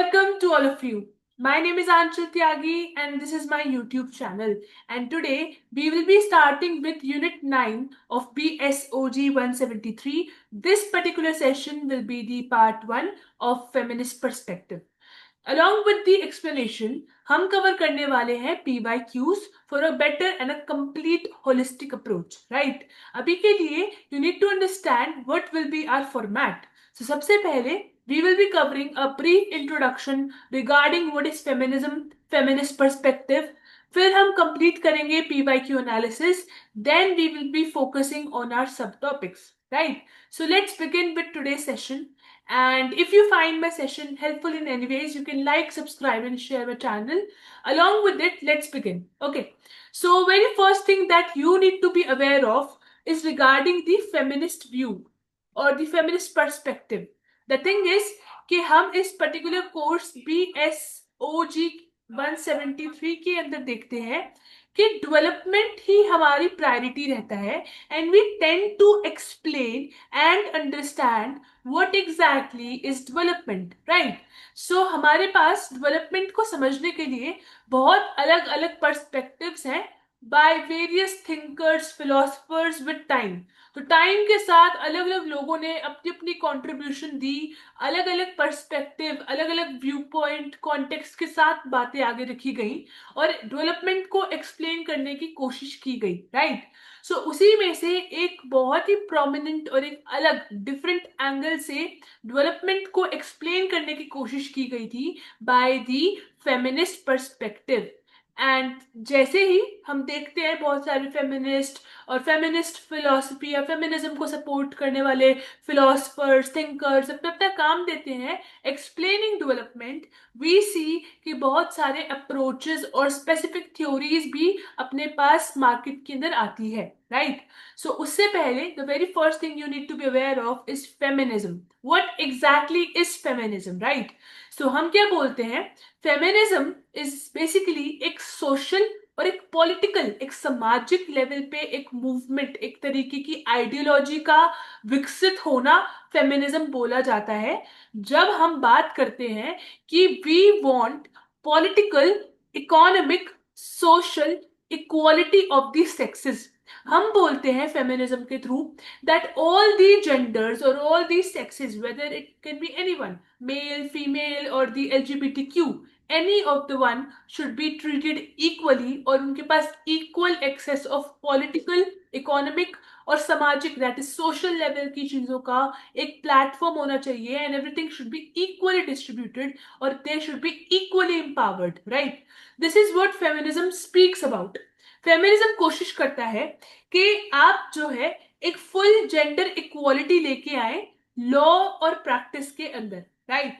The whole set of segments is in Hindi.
welcome to all of you. My name is Anshul Tyagi and this is my YouTube channel. And today we will be starting with Unit 9 of BSOG 173. This particular session will be the part 1 of Feminist Perspective. Along with the explanation, हम cover करने वाले हैं PYQs for a better and a complete holistic approach, right? अभी के लिए you need to understand what will be our format. So सबसे पहले we will be covering a brief introduction regarding what is feminism, feminist perspective. फिर हम complete करेंगे PYQ analysis. Then we will be focusing on our subtopics, right? So let's begin with today's session. And if you find my session helpful in any ways, you can like, subscribe, and share my channel. Along with it, let's begin. Okay. So, very first thing that you need to be aware of is regarding the feminist view or the feminist perspective. The thing is कि हम इस particular course BSOG 173 के अंदर देखते हैं कि डेवलपमेंट ही हमारी प्रायोरिटी रहता है and we tend to explain and understand what exactly is development, right? So हमारे पास डेवलपमेंट को समझने के लिए बहुत अलग अलग पर्सपेक्टिव्स हैं by various thinkers, philosophers with time. तो टाइम के साथ अलग अलग लोगों ने अपनी अपनी कंट्रीब्यूशन दी, अलग अलग पर्सपेक्टिव, अलग अलग व्यू पॉइंट, कॉन्टेक्स्ट के साथ बातें आगे रखी गई और डेवलपमेंट को एक्सप्लेन करने की कोशिश की गई, राइट? सो उसी में से एक बहुत ही प्रोमिनेंट और एक अलग डिफरेंट एंगल से डेवलपमेंट को एक्सप्लेन करने की कोशिश की गई थी by the feminist perspective. And जैसे ही हम देखते हैं बहुत सारे फेमिनिस्ट और फेमिनिस्ट फिलोसफी या फेमिनिज्म को सपोर्ट करने वाले फिलोसफर्स, थिंकर्स अपना अपना काम देते हैं एक्सप्लेनिंग डेवलपमेंट, वी सी कि बहुत सारे अप्रोचेस और स्पेसिफिक थ्योरीज भी अपने पास मार्केट के अंदर आती है, राइट? सो उससे पहले the very first thing you need to be aware of is feminism. What exactly is feminism, right? So हम क्या बोलते हैं, फेमिनिज्म इज बेसिकली एक सोशल और एक पॉलिटिकल, एक सामाजिक लेवल पे एक मूवमेंट, एक तरीके की आइडियोलॉजी का विकसित होना फेमिनिज्म बोला जाता है. जब हम बात करते हैं कि we want political, economic, social equality of the sexes, हम बोलते हैं फेमिनिज्म के through that all the genders और all the sexes, whether it can be anyone, male, female or the LGBTQ, any of the one should be treated equally और उनके पास equal access of political, economic और सामाजिक, that is social level की चीजों का एक प्लेटफॉर्म होना चाहिए and everything should be equally distributed और they should be equally empowered, right? This is what feminism speaks about. Feminism कोशिश करता है कि आप जो है एक फुल जेंडर इक्वालिटी लेके आए लॉ और प्रैक्टिस के अंदर, राइट?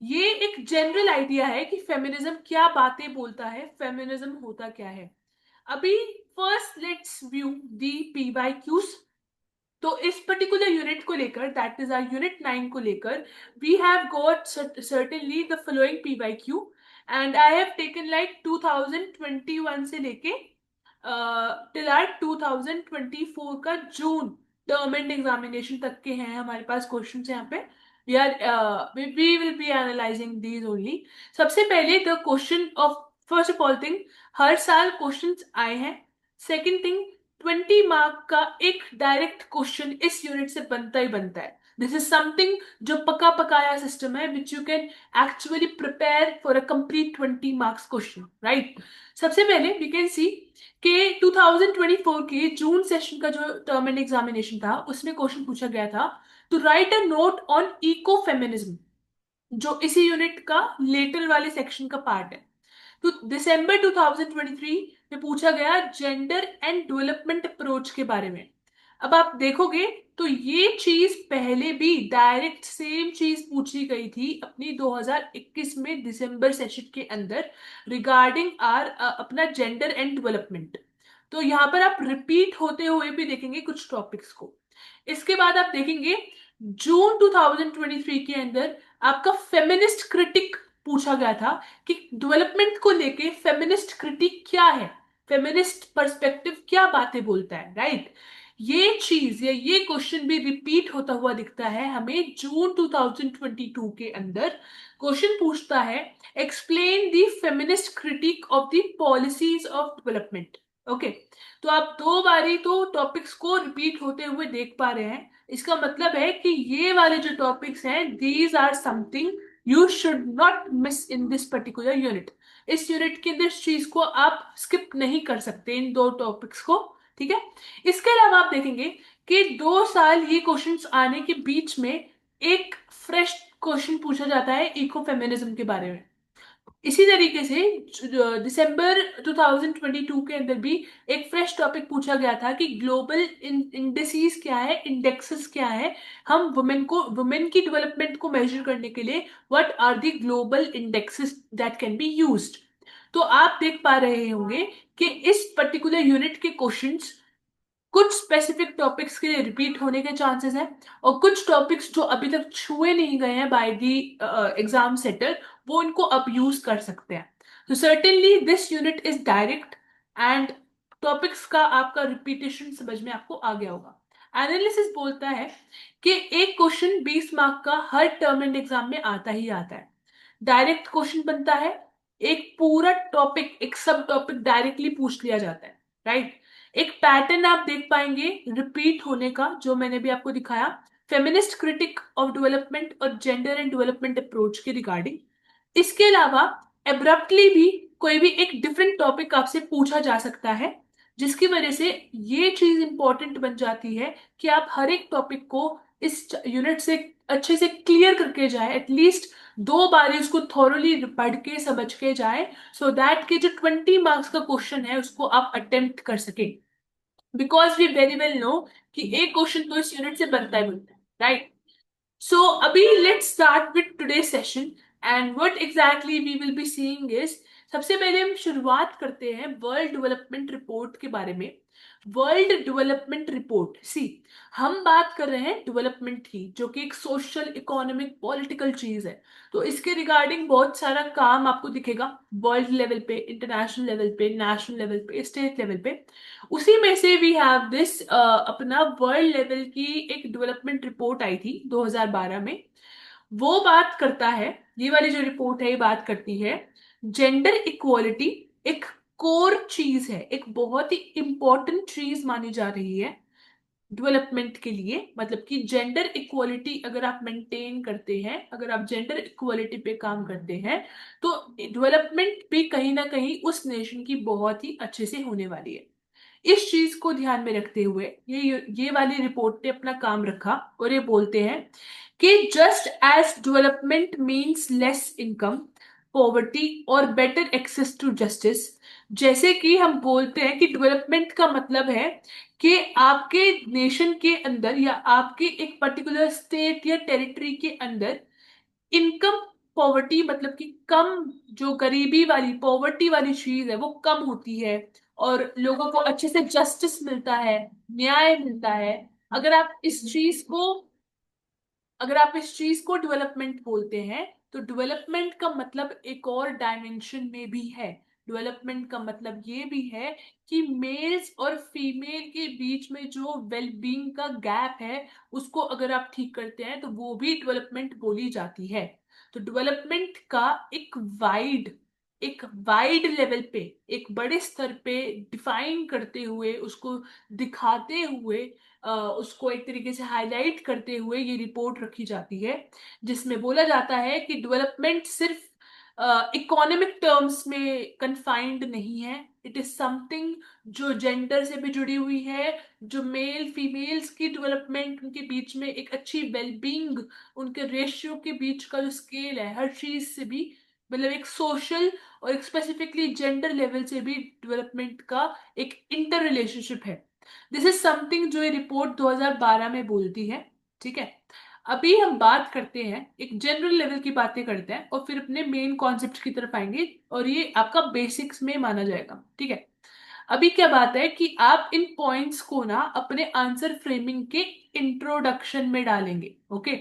ये एक जनरल आइडिया है कि फेमिनिज्म क्या बातें बोलता है, फेमिनिज्म होता क्या है. अभी first let's view the PYQs. तो इस पर्टिकुलर यूनिट को लेकर, दैट इज आवर यूनिट 9 को लेकर, we have got certainly the following PYQ and I have taken like 2021 से लेके टिल आर 2024 का जून टर्म एंड एग्जामिनेशन तक के हैं हमारे पास क्वेश्चन यहाँ पे. we will be analyzing these only. सबसे पहले the question of first of all thing, हर साल क्वेश्चंस आए हैं. सेकंड थिंग, 20 मार्क का एक डायरेक्ट क्वेश्चन इस यूनिट से बनता ही बनता है. दिस इज समथिंग जो पका पकाया सिस्टम है which you can actually prepare for a complete 20 marks question, right? सबसे पहले वी कैन सी कि 2024 के जून सेशन का जो टर्म एंड एग्जामिनेशन था उसमें क्वेश्चन पूछा गया था to write a note on eco feminism, जो इसी यूनिट का लेटर वाले सेक्शन का पार्ट है. तो दिसंबर 2023 में पूछा गया जेंडर एंड डेवलपमेंट अप्रोच के बारे में. अब आप देखोगे तो ये चीज पहले भी डायरेक्ट सेम चीज पूछी गई थी अपनी 2021 में दिसंबर सेशन के अंदर रिगार्डिंग आर अपना जेंडर एंड डेवलपमेंट. तो यहाँ पर आप रिपीट होते हुए भी देखेंगे कुछ टॉपिक्स को. इसके बाद आप देखेंगे जून 2023 के अंदर आपका फेमिनिस्ट क्रिटिक पूछा गया था कि डेवलपमेंट को लेके फेमिनिस्ट क्रिटिक क्या है, फेमिनिस्ट पर्सपेक्टिव क्या बातें बोलता है, राइट? ये चीज या ये क्वेश्चन भी रिपीट होता हुआ दिखता है हमें जून 2022 के अंदर। क्वेश्चन पूछता है, explain the feminist critic of the policies of development. Okay, तो आप दो बारी तो टॉपिक्स को रिपीट होते हुए देख पा रहे हैं। इसका मतलब है कि ये वाले जो टॉपिक्स हैं, these are something you should not miss in this particular unit. इस यूनिट के अंदर इस चीज को आप स्किप नहीं कर सकते, इन दो टॉपिक्स को। ठीक है। इसके अलावा आप देखेंगे कि 2 साल ये क्वेश्चंस आने के बीच में एक फ्रेश क्वेश्चन पूछा जाता है इको फेमिनिज्म के बारे में। इसी तरीके से दिसंबर 2022 के अंदर भी एक फ्रेश टॉपिक पूछा गया था कि ग्लोबल इंडेक्सेस क्या है, इंडेक्सेस क्या है। हम वुमेन की डेवलपमेंट को मेजर करने के लिए what are the global indexes that can be used. तो आप देख पा रहे होंगे कि इस पर्टिकुलर यूनिट के क्वेश्चंस कुछ स्पेसिफिक टॉपिक्स के लिए रिपीट होने के चांसेस हैं, और कुछ टॉपिक्स जो अभी तक छुए नहीं गए हैं बाय द एग्जाम सेटर, वो इनको अब यूज कर सकते हैं। तो certainly this unit is direct, and topics का आपका रिपीटेशन समझ में आपको आ गया होगा। एनालिसिस बोलता है कि एक क्वेश्चन 20 मार्क का हर टर्म एंड एग्जाम में आता ही आता है। डायरेक्ट क्वेश्चन बनता है, एक पूरा टॉपिक, एक सब टॉपिक डायरेक्टली पूछ लिया जाता है, राइट। एक पैटर्न आप देख पाएंगे रिपीट होने का, जो मैंने भी आपको दिखाया, फेमिनिस्ट क्रिटिक ऑफ डेवलपमेंट और जेंडर एंड डेवलपमेंट अप्रोच के रिगार्डिंग। इसके अलावा एब्रप्टली भी कोई भी एक डिफरेंट टॉपिक आपसे पूछा जा सकता है, जिसकी वजह से ये चीज इंपॉर्टेंट बन जाती है कि आप हर एक टॉपिक को इस यूनिट से अच्छे से क्लियर करके जाए, एटलीस्ट 2 बार उसको थॉरली पढ़ के समझ के जाए, सो दैट कि जो 20 मार्क्स का क्वेश्चन है उसको आप अटेम्प्ट कर सके। Because we very well know कि एक क्वेश्चन तो इस यूनिट से बनता है, राइट। सो अभी let's start with today session, and what exactly we will be seeing is, सबसे पहले हम शुरुआत करते हैं वर्ल्ड डेवलपमेंट रिपोर्ट के बारे में। वर्ल्ड डेवलपमेंट रिपोर्ट, सी, हम बात कर रहे हैं डेवलपमेंट की, जो कि एक सोशल, इकोनॉमिक, पॉलिटिकल चीज है। तो इसके रिगार्डिंग बहुत सारा काम आपको दिखेगा, वर्ल्ड लेवल पे, इंटरनेशनल लेवल पे, नेशनल लेवल पे, स्टेट लेवल पे। उसी में से वी हैव दिस अपना वर्ल्ड लेवल की एक डेवलपमेंट रिपोर्ट आई थी 2012 में। वो बात करता है, ये वाली जो रिपोर्ट है ये बात करती है, जेंडर इक्वालिटी एक कोर चीज है, एक बहुत ही इंपॉर्टेंट चीज मानी जा रही है डेवलपमेंट के लिए। मतलब कि जेंडर इक्वालिटी अगर आप मेंटेन करते हैं, अगर आप जेंडर इक्वालिटी पे काम करते हैं, तो डेवलपमेंट भी कहीं ना कहीं उस नेशन की बहुत ही अच्छे से होने वाली है। इस चीज को ध्यान में रखते हुए ये वाली रिपोर्ट ने अपना काम रखा, और ये बोलते हैं कि just as development means less income, poverty और बेटर एक्सेस टू जस्टिस। जैसे कि हम बोलते हैं कि डेवलपमेंट का मतलब है कि आपके नेशन के अंदर या आपके एक पर्टिकुलर स्टेट या टेरिटरी के अंदर इनकम, पॉवर्टी मतलब कि कम, जो गरीबी वाली पॉवर्टी वाली चीज है वो कम होती है, और लोगों को अच्छे से जस्टिस मिलता है, न्याय मिलता है। अगर आप इस चीज को अगर आप इस चीज को डेवलपमेंट बोलते हैं, तो डेवलपमेंट का मतलब एक और डायमेंशन में भी है। डेवलपमेंट का मतलब ये भी है कि मेल्स और फीमेल के बीच में जो वेलबींग का गैप है, उसको अगर आप ठीक करते हैं तो वो भी डेवलपमेंट बोली जाती है। तो डेवलपमेंट का एक वाइड लेवल पे, एक बड़े स्तर पे डिफाइन करते हुए, उसको दिखाते हुए, उसको एक तरीके से हाईलाइट करते हुए ये रिपोर्ट रखी जाती है, जिसमें बोला जाता है कि डेवलपमेंट सिर्फ इकोनॉमिक टर्म्स में कन्फाइंड नहीं है। इट इज समथिंग जो जेंडर से भी जुड़ी हुई है, जो मेल फीमेल्स की डेवलपमेंट, उनके बीच में एक अच्छी वेलबींग, उनके रेशियो के बीच का जो स्केल है, हर चीज से भी, मतलब एक सोशल और एक स्पेसिफिकली जेंडर लेवल से भी डेवलपमेंट का एक इंटर रिलेशनशिप है। दिस इज समथिंग जो ये रिपोर्ट 2012 में बोलती है। ठीक है। अभी हम बात करते हैं, एक जनरल लेवल की बातें करते हैं, और फिर अपने मेन कॉन्सेप्ट की तरफ आएंगे, और ये आपका बेसिक्स में माना जाएगा। ठीक है। अभी क्या बात है कि आप इन पॉइंट्स को ना अपने आंसर फ्रेमिंग के इंट्रोडक्शन में डालेंगे। ओके।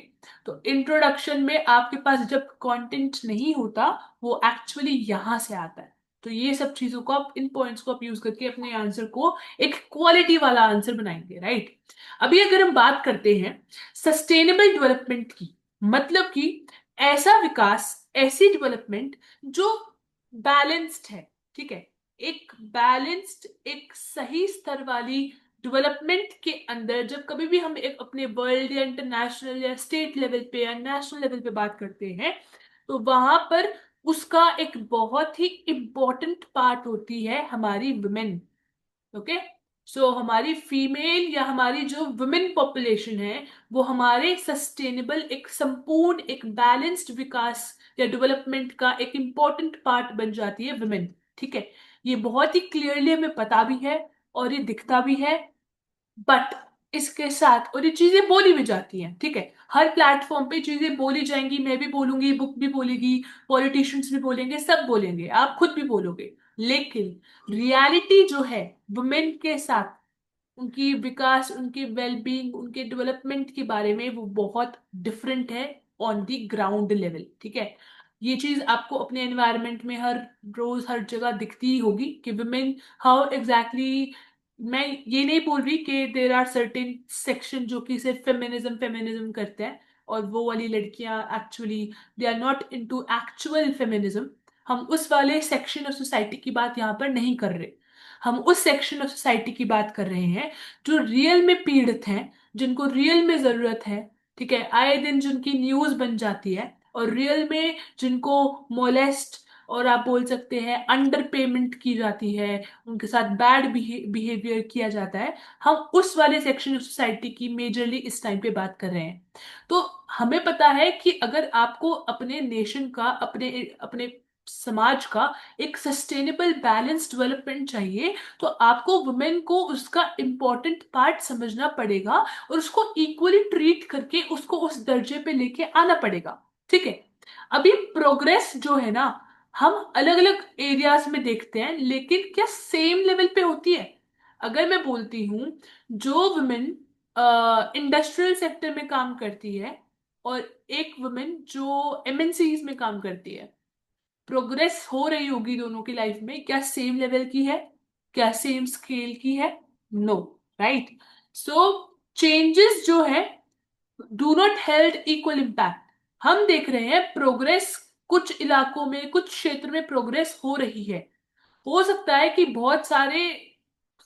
तो इंट्रोडक्शन में आपके पास जब कंटेंट नहीं होता, वो एक्चुअली यहां से आता है। तो ये सब चीजों को आप, इन पॉइंट्स को आप यूज करके अपने आंसर को एक क्वालिटी वाला आंसर बनाएंगे, राइट। अभी अगर हम बात करते हैं सस्टेनेबल डेवलपमेंट की, मतलब कि ऐसा विकास, ऐसी डेवलपमेंट जो बैलेंस्ड है, ठीक है, एक बैलेंस्ड, एक सही स्तर वाली डेवलपमेंट के अंदर जब कभी भी हम एक अपने वर्ल्ड या इंटरनेशनल या स्टेट लेवल पे या नेशनल लेवल पे बात करते हैं, तो वहां पर उसका एक बहुत ही इंपॉर्टेंट पार्ट होती है हमारी वुमेन। ओके, सो हमारी फीमेल या हमारी जो वुमेन पॉपुलेशन है, वो हमारे सस्टेनेबल, एक संपूर्ण, एक बैलेंस्ड विकास या डेवलपमेंट का एक इंपॉर्टेंट पार्ट बन जाती है वुमेन, ठीक है। ये बहुत ही क्लियरली हमें पता भी है और ये दिखता भी है, बट इसके साथ, और ये चीजें बोली भी जाती हैं, ठीक है, हर प्लेटफॉर्म पे चीजें बोली जाएंगी, मैं भी बोलूंगी, बुक भी बोलेगी, पॉलिटिशियंस भी बोलेंगे, सब बोलेंगे, आप खुद भी बोलोगे, लेकिन रियलिटी जो है वुमेन के साथ, उनकी विकास, उनके वेलबींग, उनके डेवलपमेंट के बारे में, वो बहुत डिफरेंट है ऑन दी ग्राउंड लेवल, ठीक है। ये चीज आपको अपने एनवायरनमेंट में हर रोज हर जगह दिखती ही होगी कि वुमेन हाउ एग्जैक्टली, मैं ये नहीं बोल रही कि देर आर सर्टेन सेक्शन जो कि सिर्फ फेमिनिज्म फेमिनिज्म करते हैं और वो वाली लड़कियां actually they are not into actual feminism. हम उस वाले सेक्शन ऑफ सोसाइटी की बात यहाँ पर नहीं कर रहे, हम उस सेक्शन ऑफ सोसाइटी की बात कर रहे हैं जो रियल में पीड़ित हैं, जिनको रियल में जरूरत है, ठीक है, आए दिन जिनकी न्यूज बन जाती है, और रियल में जिनको मोलेस्ट, और आप बोल सकते हैं अंडर पेमेंट की जाती है, उनके साथ बैड बिहेवियर किया जाता है। हम उस वाले सेक्शन ऑफ सोसाइटी की मेजरली इस टाइम पे बात कर रहे हैं। तो हमें पता है कि अगर आपको अपने नेशन का, अपने अपने समाज का एक सस्टेनेबल बैलेंस डेवलपमेंट चाहिए, तो आपको वुमेन को उसका इंपॉर्टेंट पार्ट समझना पड़ेगा और उसको इक्वली ट्रीट करके उसको उस दर्जे पे लेके आना पड़ेगा, ठीक है। अभी प्रोग्रेस जो है ना, हम अलग अलग एरियाज में देखते हैं, लेकिन क्या सेम लेवल पे होती है? अगर मैं बोलती हूँ जो वुमेन इंडस्ट्रियल सेक्टर में काम करती है और एक वुमेन जो एमएनसीज में काम करती है, प्रोग्रेस हो रही होगी दोनों की लाइफ में, क्या सेम लेवल की है? क्या सेम स्केल की है? No, right. सो चेंजेस जो है do not held equal impact. हम देख रहे हैं प्रोग्रेस, कुछ इलाकों में, कुछ क्षेत्र में प्रोग्रेस हो रही है। हो सकता है कि बहुत सारे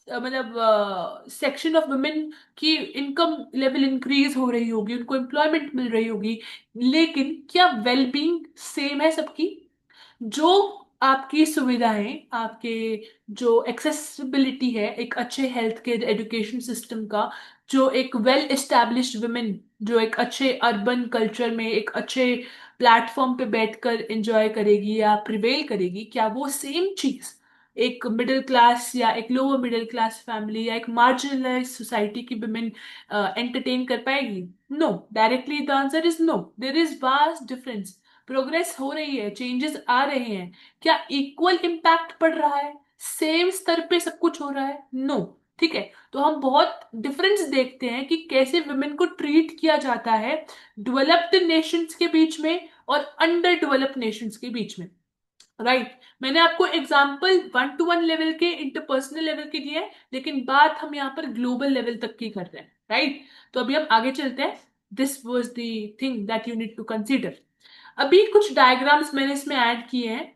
मतलब सेक्शन ऑफ वुमेन की इनकम लेवल इंक्रीज हो रही होगी, उनको एम्प्लॉयमेंट मिल रही होगी, लेकिन क्या वेलबींग सेम है सबकी? जो आपकी सुविधाएं, आपके जो एक्सेसिबिलिटी है एक अच्छे हेल्थ केयर एजुकेशन सिस्टम का, जो एक वेल एस्टैब्लिश्ड वुमेन जो एक अच्छे अर्बन कल्चर में एक अच्छे प्लेटफॉर्म पे बैठकर एंजॉय करेगी या प्रिवेल करेगी, क्या वो सेम चीज एक मिडिल क्लास या एक लोअर मिडिल क्लास फैमिली या एक मार्जिनलाइज सोसाइटी की वुमेन एंटरटेन कर पाएगी? No, directly the answer is no, there is vast difference. Progress हो रही है, चेंजेस आ रहे हैं, क्या इक्वल इम्पैक्ट पड़ रहा है? सेम स्तर पे सब कुछ हो रहा है? नो, ठीक है। तो हम बहुत डिफरेंस देखते हैं कि कैसे वुमेन को ट्रीट किया जाता है डेवलप्ड नेशंस के बीच में और अंडर डेवलप्ड नेशंस के बीच में, राइट। मैंने आपको example one two one level के, इंटरपर्सनल लेवल के दिए हैं, लेकिन बात हम यहाँ पर ग्लोबल लेवल तक की कर रहे हैं, राइट। तो अभी हम आगे चलते हैं। This was the thing that you need to consider. अभी कुछ डायग्राम्स मैंने इसमें ऐड किए हैं,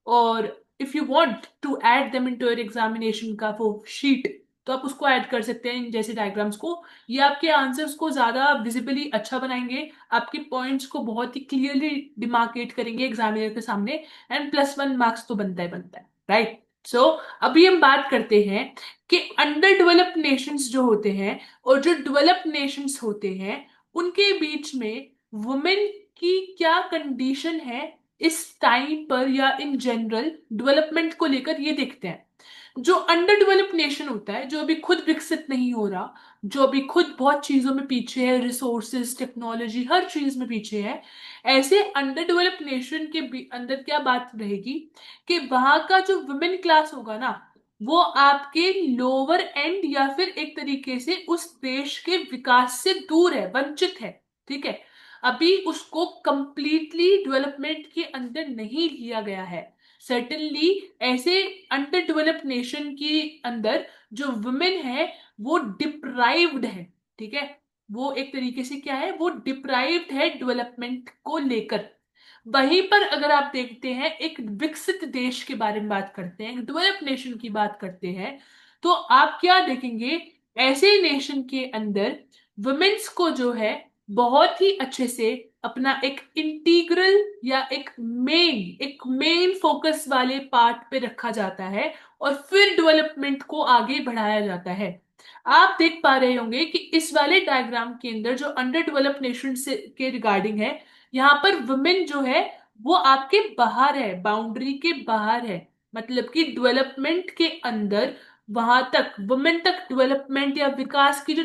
और if you want to add them into your examination का वो शीट, तो आप उसको ऐड कर सकते हैं इन जैसे डायग्राम्स को। ये आपके आंसर्स को ज्यादा विजिबली अच्छा बनाएंगे, आपके पॉइंट्स को बहुत ही क्लियरली डिमार्केट करेंगे एग्जामिनर के सामने, एंड +1 मार्क्स तो बनता है, राइट। सो अभी हम बात करते हैं कि अंडर डेवलप्ड नेशंस जो होते हैं और जो डेवलप्ड नेशंस होते हैं, उनके बीच में वुमेन की क्या कंडीशन है इस टाइम पर या इन जनरल डेवलपमेंट को लेकर, ये देखते हैं। जो अंडर डेवलप्ड नेशन होता है, जो अभी खुद विकसित नहीं हो रहा, जो अभी खुद बहुत चीजों में पीछे है, रिसोर्सेज, टेक्नोलॉजी, हर चीज में पीछे है, ऐसे अंडर डेवलप्ड नेशन के अंदर क्या बात रहेगी कि वहां का जो वुमेन क्लास होगा ना, वो आपके लोअर एंड या फिर एक तरीके से उस देश के विकास से दूर है, वंचित है, ठीक है। अभी उसको कंप्लीटली डेवलपमेंट के अंदर नहीं लिया गया है। सर्टेनली ऐसे अंडर डेवलप्ड नेशन के अंदर जो वुमेन है वो डिप्राइव्ड है, ठीक है। वो एक तरीके से क्या है, वो डिप्राइव्ड है डेवलपमेंट को लेकर। वहीं पर अगर आप देखते हैं, एक विकसित देश के बारे में बात करते हैं, डेवलप नेशन की बात करते हैं, तो आप क्या देखेंगे, ऐसे नेशन के अंदर वुमेन्स को जो है बहुत ही अच्छे से अपना एक इंटीग्रल या एक मेन फोकस वाले पार्ट पे रखा जाता है और फिर डेवलपमेंट को आगे बढ़ाया जाता है। आप देख पा रहे होंगे कि इस वाले डायग्राम के अंदर जो अंडर डेवलप्ड नेशन से के रिगार्डिंग है, यहाँ पर वुमेन जो है वो आपके बाहर है, बाउंड्री के बाहर है। मतलब कि डेवलपमेंट के अंदर वहां तक वुमेन तक डेवलपमेंट या विकास की जो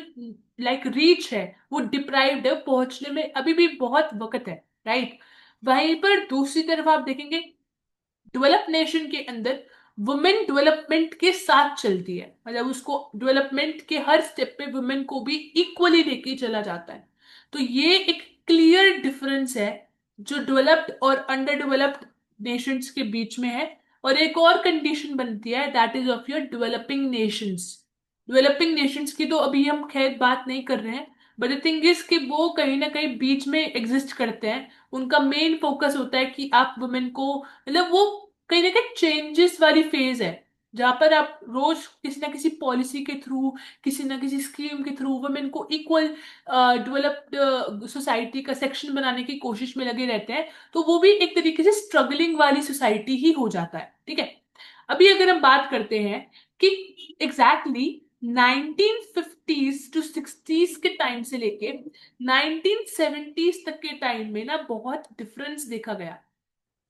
रीच है वो डिप्राइव्ड है, पहुंचने में अभी भी बहुत वक्त है, राइट। वहीं पर दूसरी तरफ आप देखेंगे डेवलप नेशन के अंदर वुमेन डेवलपमेंट के साथ चलती है, मतलब उसको डेवलपमेंट के हर स्टेप पे वुमेन को भी इक्वली लेके चला जाता है। तो ये एक क्लियर डिफरेंस है जो डेवलप्ड और अंडर डेवलप्ड नेशंस के बीच में है। और एक और कंडीशन बनती है, that is of your developing Nations. Developing Nations की तो अभी हम खैर बात नहीं कर रहे हैं, बट द थिंग इज कि वो कहीं ना कहीं बीच में एग्जिस्ट करते हैं। उनका मेन फोकस होता है कि आप वुमेन को, मतलब वो कहीं ना कहीं चेंजेस वाली फेज है, जहां पर आप रोज किसी ना किसी पॉलिसी के थ्रू, किसी ना किसी स्कीम के थ्रू वुमेन को इक्वल डेवलप्ड सोसाइटी का सेक्शन बनाने की कोशिश में लगे रहते हैं। तो वो भी एक तरीके से स्ट्रगलिंग वाली सोसाइटी ही हो जाता है, ठीक है। अभी अगर हम बात करते हैं कि एग्जैक्टली 1950s टू 60s के टाइम से लेके 1970s तक के टाइम में ना बहुत डिफरेंस देखा गया।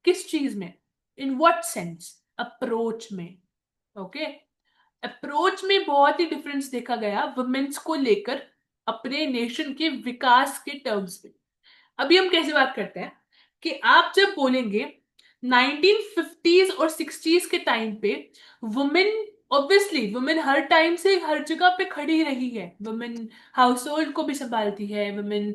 किस चीज में, इन व्हाट सेंस, अप्रोच में, ओके। अप्रोच में बहुत ही डिफरेंस देखा गया वुमेन्स को लेकर अपने नेशन के विकास के टर्म्स में। अभी हम कैसे बात करते हैं कि आप जब बोलेंगे 1950s और 60s के टाइम पे वुमेन, ऑब्वियसली वुमेन हर टाइम से हर जगह पे खड़ी रही है। वुमेन हाउस होल्ड को भी संभालती है, वुमेन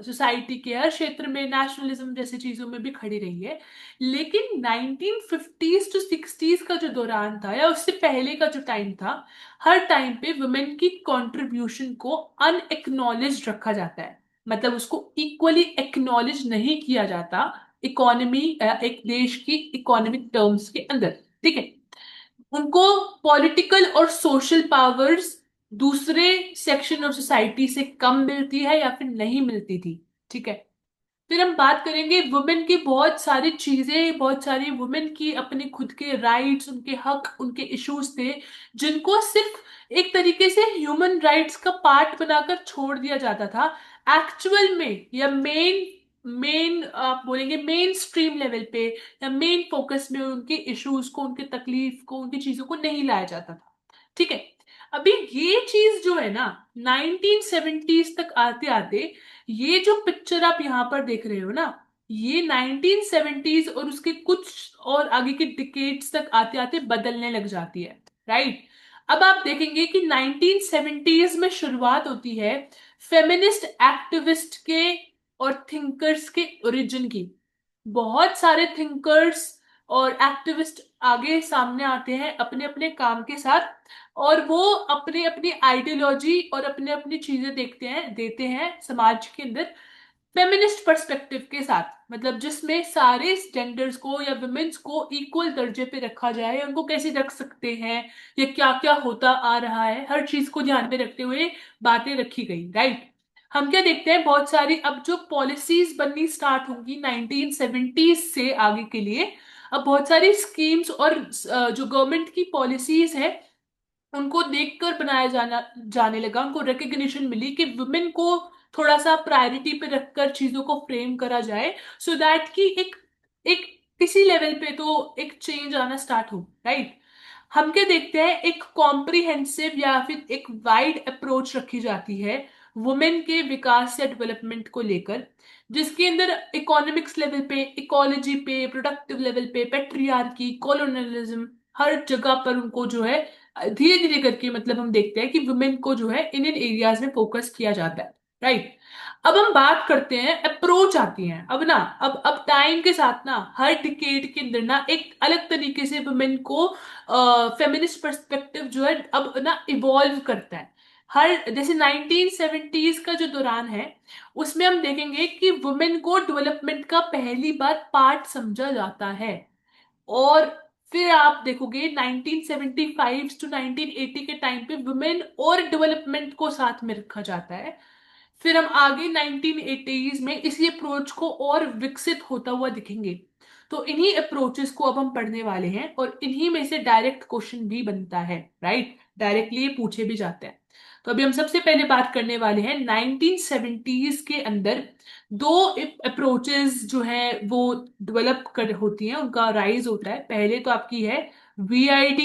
सोसाइटी के हर क्षेत्र में, नेशनलिज्म जैसी चीजों में भी खड़ी रही है। लेकिन 1950s टू 60s का जो दौरान था या उससे पहले का जो टाइम था, हर टाइम पे वुमेन की कंट्रीब्यूशन को अनएक्नॉलेज्ड रखा जाता है। मतलब उसको इक्वली एक्नॉलेज नहीं किया जाता इकोनॉमी, एक देश की इकोनॉमिक टर्म्स के अंदर, ठीक है। उनको पॉलिटिकल और सोशल पावर्स दूसरे सेक्शन ऑफ सोसाइटी से कम मिलती है या फिर नहीं मिलती थी, ठीक है। फिर हम बात करेंगे वुमेन की बहुत सारी चीजें, बहुत सारी वुमेन की अपने खुद के राइट्स, उनके हक, उनके इश्यूज थे जिनको सिर्फ एक तरीके से ह्यूमन राइट्स का पार्ट बनाकर छोड़ दिया जाता था। एक्चुअल में या मेन मेन आप बोलेंगे मेन स्ट्रीम लेवल पे या मेन फोकस में उनके इश्यूज को, उनके तकलीफ को, उनकी चीजों को नहीं लाया जाता था, ठीक है। अभी ये चीज जो है ना 1970s तक आते आते, ये जो पिक्चर आप यहां पर देख रहे हो ना, ये 1970s और उसके कुछ और आगे के डिकेड्स तक आते आते बदलने लग जाती है, राइट। अब आप देखेंगे कि 1970s में शुरुआत होती है फेमिनिस्ट एक्टिविस्ट के और थिंकर्स के ओरिजिन की। बहुत सारे थिंकर्स और एक्टिविस्ट आगे सामने आते हैं अपने अपने काम के साथ, और वो अपने अपनी आइडियोलॉजी और अपने अपनी चीजें देखते हैं, देते हैं समाज के अंदर फेमिनिस्ट पर्सपेक्टिव के साथ। मतलब जिसमें सारे जेंडर्स को या वुमेन्स को इक्वल दर्जे पे रखा जाए, उनको कैसे रख सकते हैं, ये क्या क्या होता आ रहा है, हर चीज को ध्यान में रखते हुए बातें रखी गई, राइट। हम क्या देखते हैं, बहुत सारी अब जो पॉलिसीज बननी स्टार्ट होंगी 1970s से आगे के लिए, अब बहुत सारी स्कीम्स और जो गवर्नमेंट की पॉलिसीज है उनको देखकर बनाया जाने लगा, उनको रिकग्निशन मिली कि वुमेन को थोड़ा सा प्रायोरिटी पे रखकर चीजों को फ्रेम करा जाए, सो दैट कि एक एक किसी लेवल पे तो एक चेंज आना स्टार्ट हो, राइट। हम क्या देखते हैं, एक कॉम्प्रिहेंसिव या फिर एक वाइड अप्रोच रखी जाती है वुमेन के विकास या डेवलपमेंट को लेकर, जिसके अंदर इकोनॉमिक्स लेवल पे, इकोलॉजी पे, प्रोडक्टिव लेवल पे, पेट्रियार्की, कॉलोनियलिज्म, हर जगह पर उनको जो है धीरे धीरे करके, मतलब हम देखते हैं कि वुमेन को जो है इन एरियाज में फोकस किया जाता है, राइट। अब हम बात करते हैं, अप्रोच आती है अब ना। अब टाइम के साथ ना, हर डिकेड के अंदर ना एक अलग तरीके से वुमेन को फेमिनिस्ट पर्सपेक्टिव जो है अब ना इवॉल्व करता है। हर जैसे 1970s का जो दौरान है, उसमें हम देखेंगे कि वुमेन को डेवलपमेंट का पहली बार पार्ट समझा जाता है। और फिर आप देखोगे 1975 टू 1980 के टाइम पे वुमेन और डेवलपमेंट को साथ में रखा जाता है। फिर हम आगे 1980s में इसी अप्रोच को और विकसित होता हुआ दिखेंगे। तो इन्हीं अप्रोचेस को अब हम पढ़ने वाले हैं, और इन्हीं में से डायरेक्ट क्वेश्चन भी बनता है, राइट, डायरेक्टली ये पूछे भी जाते हैं। तो अभी हम सबसे पहले बात करने वाले हैं 1970s के अंदर दो अप्रोचेस जो है वो डेवलप कर होती हैं, उनका राइज होता है। पहले तो आपकी है VID,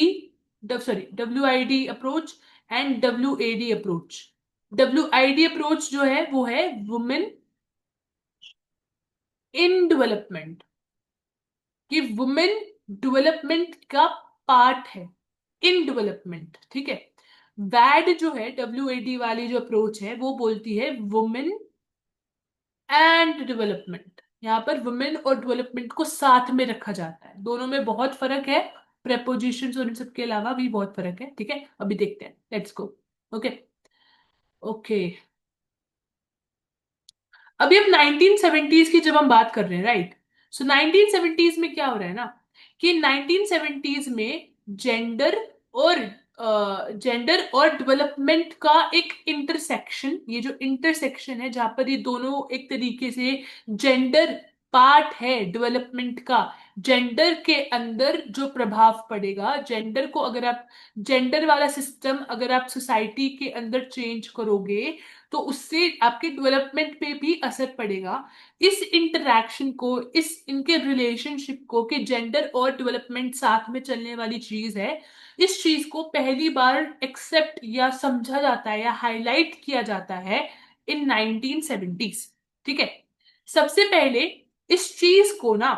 WID approach and WAD approach. WID approach जो है वो है वुमेन इन डेवलपमेंट, कि वुमेन डेवलपमेंट का पार्ट है, इन डेवलपमेंट, ठीक है। वैड जो है, WAD वाली जो अप्रोच है, वो बोलती है वुमेन एंड डेवलपमेंट। यहाँ पर वुमेन और डेवलपमेंट को साथ में रखा जाता है, दोनों में बहुत फर्क है। प्रेपोजिशंस और इन सब के अलावा भी बहुत फर्क है, ठीक है। अभी देखते हैं, लेट्स गो। Okay, okay. अभी अब 1970s की जब हम बात कर रहे हैं, राइट, सो 1970s में क्या हो रहा है ना, कि 1970s में जेंडर और जेंडर और डेवलपमेंट का एक इंटरसेक्शन, ये जो इंटरसेक्शन है जहां पर ये दोनों एक तरीके से जेंडर पार्ट है डेवलपमेंट का, जेंडर के अंदर जो प्रभाव पड़ेगा, जेंडर को अगर आप, जेंडर वाला सिस्टम अगर आप सोसाइटी के अंदर चेंज करोगे तो उससे आपके डेवलपमेंट पे भी असर पड़ेगा। इस इंटरैक्शन को, इस इनके रिलेशनशिप को, कि जेंडर और डेवलपमेंट साथ में चलने वाली चीज है, इस चीज को पहली बार एक्सेप्ट या समझा जाता है या हाईलाइट किया जाता है इन 1970s, ठीक है। सबसे पहले इस चीज को ना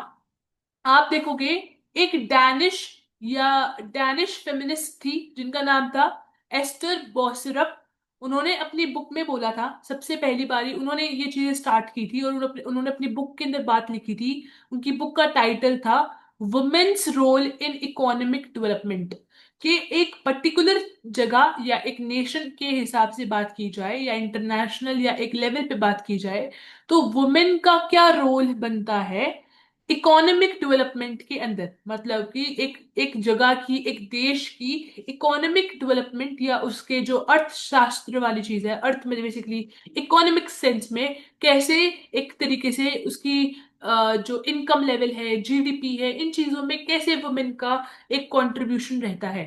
आप देखोगे, एक डैनिश या डैनिश फेमिनिस्ट थी जिनका नाम था एस्टर बॉसरप। उन्होंने अपनी बुक में बोला था, सबसे पहली बारी उन्होंने ये चीजें स्टार्ट की थी, और उन्होंने अपनी बुक के अंदर बात लिखी थी। उनकी बुक का टाइटल था women's role in economic development. कि एक पर्टिकुलर जगह या एक नेशन के हिसाब से बात की जाए, या इंटरनेशनल या एक लेवल पे बात की जाए, तो वुमेन का क्या रोल बनता है इकोनॉमिक डेवलपमेंट के अंदर। मतलब कि एक एक जगह की, एक देश की इकोनॉमिक डेवलपमेंट या उसके जो अर्थशास्त्र वाली चीज है, अर्थ में बेसिकली इकोनॉमिक सेंस में कैसे एक तरीके से उसकी जो इनकम लेवल है, GDP है, इन चीजों में कैसे वुमेन का एक कंट्रीब्यूशन रहता है।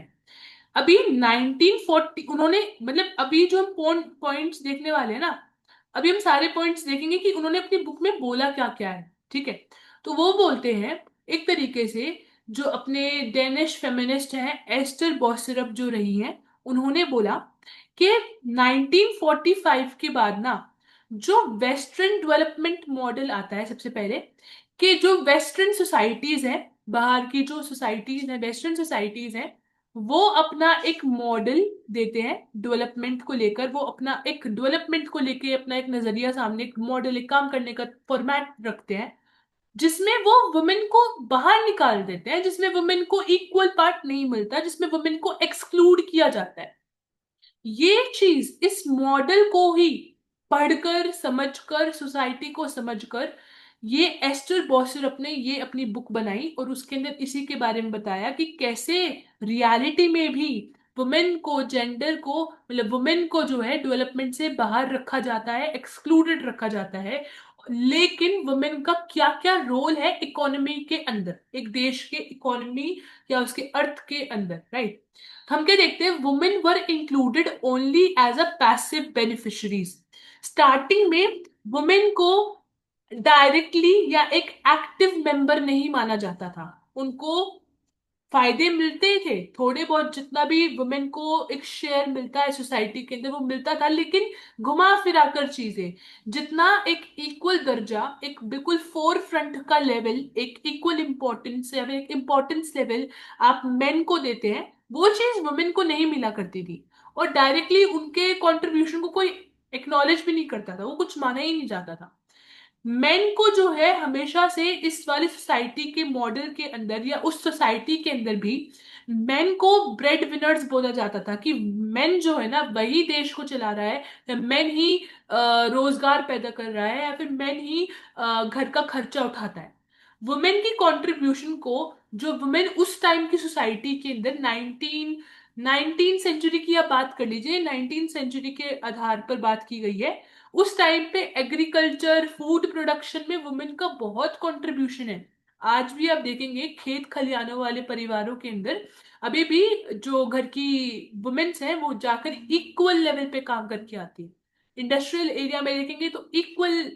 अभी 1940 उन्होंने, मतलब अभी जो हम पॉइंट्स देखने वाले हैं ना, अभी हम सारे पॉइंट्स देखेंगे कि उन्होंने अपनी बुक में बोला क्या क्या है, ठीक है। तो वो बोलते हैं एक तरीके से, जो अपने डेनिश फेमिनिस्ट हैं एस्टर बॉसरप जो रही हैं, उन्होंने बोला कि 1945 के बाद ना, जो वेस्टर्न डेवलपमेंट मॉडल आता है सबसे पहले, कि जो वेस्टर्न सोसाइटीज हैं, बाहर की जो सोसाइटीज हैं, वेस्टर्न सोसाइटीज हैं, वो अपना एक मॉडल देते हैं डेवलपमेंट को लेकर। वो अपना एक डेवलपमेंट को लेके अपना एक नजरिया सामने, एक मॉडल, एक काम करने का फॉर्मेट रखते हैं, जिसमें वो वुमेन को बाहर निकाल देते हैं, जिसमें वुमेन को इक्वल पार्ट नहीं मिलता, जिसमें वुमेन को एक्सक्लूड किया जाता है। ये चीज, इस मॉडल को ही पढ़कर, समझकर, सोसाइटी को समझकर, ये एस्टर बॉसरप ने ये अपनी बुक बनाई, और उसके अंदर इसी के बारे में बताया कि कैसे रियलिटी में भी वुमेन को, जेंडर को, मतलब वुमेन को जो है डेवलपमेंट से बाहर रखा जाता है, एक्सक्लूडेड रखा जाता है। लेकिन वुमेन का क्या क्या रोल है इकोनॉमी के अंदर, एक देश के इकोनॉमी या उसके अर्थ के अंदर, राइट। हम क्या देखते हैं, women were included only as a passive beneficiaries. Starting में वुमेन को डायरेक्टली या एक एक्टिव मेंबर नहीं माना जाता था। उनको फायदे मिलते थे थोड़े बहुत, जितना भी वुमेन को एक शेयर मिलता है सोसाइटी के अंदर वो मिलता था, लेकिन घुमा फिरा कर चीजें, जितना एक इक्वल दर्जा, एक बिल्कुल फोर फ्रंट का लेवल, एक इक्वल इंपॉर्टेंस या फिर एक इंपॉर्टेंस लेवल आप मेन को देते हैं, वो चीज वुमेन को नहीं मिला करती थी। और डायरेक्टली उनके कंट्रीब्यूशन को कोई एक्नॉलेज भी नहीं करता था, वो कुछ माना ही नहीं जाता था। मेन को जो है हमेशा से इस वाली सोसाइटी के मॉडल के अंदर या उस सोसाइटी के अंदर भी मेन को ब्रेड विनर्स बोला जाता था, कि मेन जो है ना वही देश को चला रहा है, मेन ही रोजगार पैदा कर रहा है, या फिर मेन ही घर का खर्चा उठाता है। वुमेन की कंट्रीब्यूशन को, जो वुमेन उस टाइम की सोसाइटी के अंदर 19 सेंचुरी की आप बात कर लीजिए, 19 सेंचुरी के आधार पर बात की गई है। उस टाइम पे एग्रीकल्चर फूड प्रोडक्शन में वुमेन का बहुत कंट्रीब्यूशन है। आज भी आप देखेंगे खेत खलिहानों वाले परिवारों के अंदर अभी भी जो घर की वुमेन्स हैं वो जाकर इक्वल लेवल पे काम करके आती है। इंडस्ट्रियल एरिया में देखेंगे तो इक्वल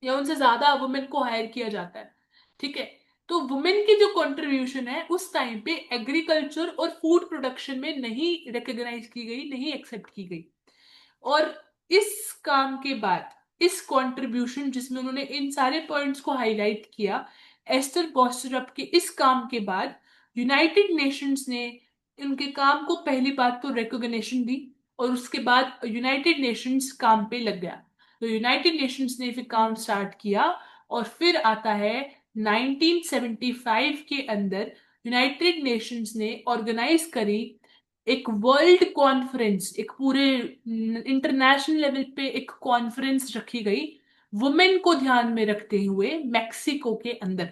या उनसे ज्यादा वुमेन को हायर किया जाता है। ठीक है। तो वुमेन की जो कंट्रीब्यूशन है उस टाइम पे एग्रीकल्चर और फूड प्रोडक्शन में नहीं रिकॉग्नाइज की गई, नहीं एक्सेप्ट की गई। और इस काम के बाद, इस कंट्रीब्यूशन जिसमें उन्होंने इन सारे पॉइंट्स को हाईलाइट किया, एस्टर बॉस्टरअप के इस काम के बाद यूनाइटेड नेशंस ने उनके काम को पहली बात तो रिकॉग्निशन दी, और उसके बाद यूनाइटेड नेशंस काम पे लग गया। तो यूनाइटेड नेशंस ने फिर काम स्टार्ट किया, और फिर आता है 1975 के अंदर यूनाइटेड नेशंस ने ऑर्गेनाइज करी एक वर्ल्ड कॉन्फ्रेंस, एक पूरे इंटरनेशनल लेवल पे एक कॉन्फ्रेंस रखी गई वुमेन को ध्यान में रखते हुए मैक्सिको के अंदर।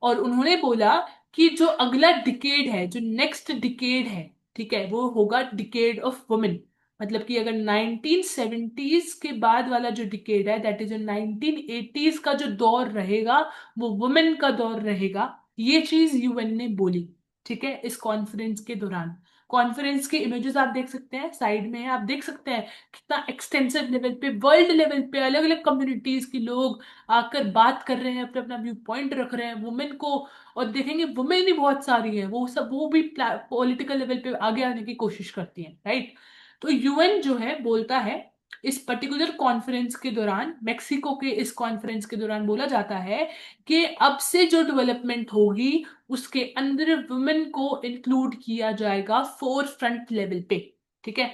और उन्होंने बोला कि जो अगला डिकेड है, जो नेक्स्ट डिकेड है, ठीक है, वो होगा डिकेड ऑफ वुमेन। मतलब कि अगर 1970s के बाद वाला जो डिकेड है, दैट इज 1980s का जो दौर रहेगा, वो वुमेन का दौर रहेगा। ये चीज यूएन ने बोली। ठीक है। इस कॉन्फ्रेंस के दौरान, कॉन्फ्रेंस के इमेजेस आप देख सकते हैं, साइड में है, आप देख सकते हैं कितना एक्सटेंसिव लेवल पे, वर्ल्ड लेवल पे अलग अलग कम्युनिटीज के लोग आकर बात कर रहे हैं, अपना अपना व्यू पॉइंट रख रहे हैं वुमेन को। और देखेंगे वुमेन भी बहुत सारी है, वो सब वो भी पॉलिटिकल लेवल पे आगे आने की कोशिश करती हैं, राइट। तो यूएन जो है बोलता है, इस पर्टिकुलर कॉन्फ्रेंस के दौरान, मेक्सिको के इस कॉन्फ्रेंस के दौरान बोला जाता है कि अब से जो डेवलपमेंट होगी उसके अंदर वुमेन को इंक्लूड किया जाएगा फोर फ्रंट लेवल पे। ठीक है।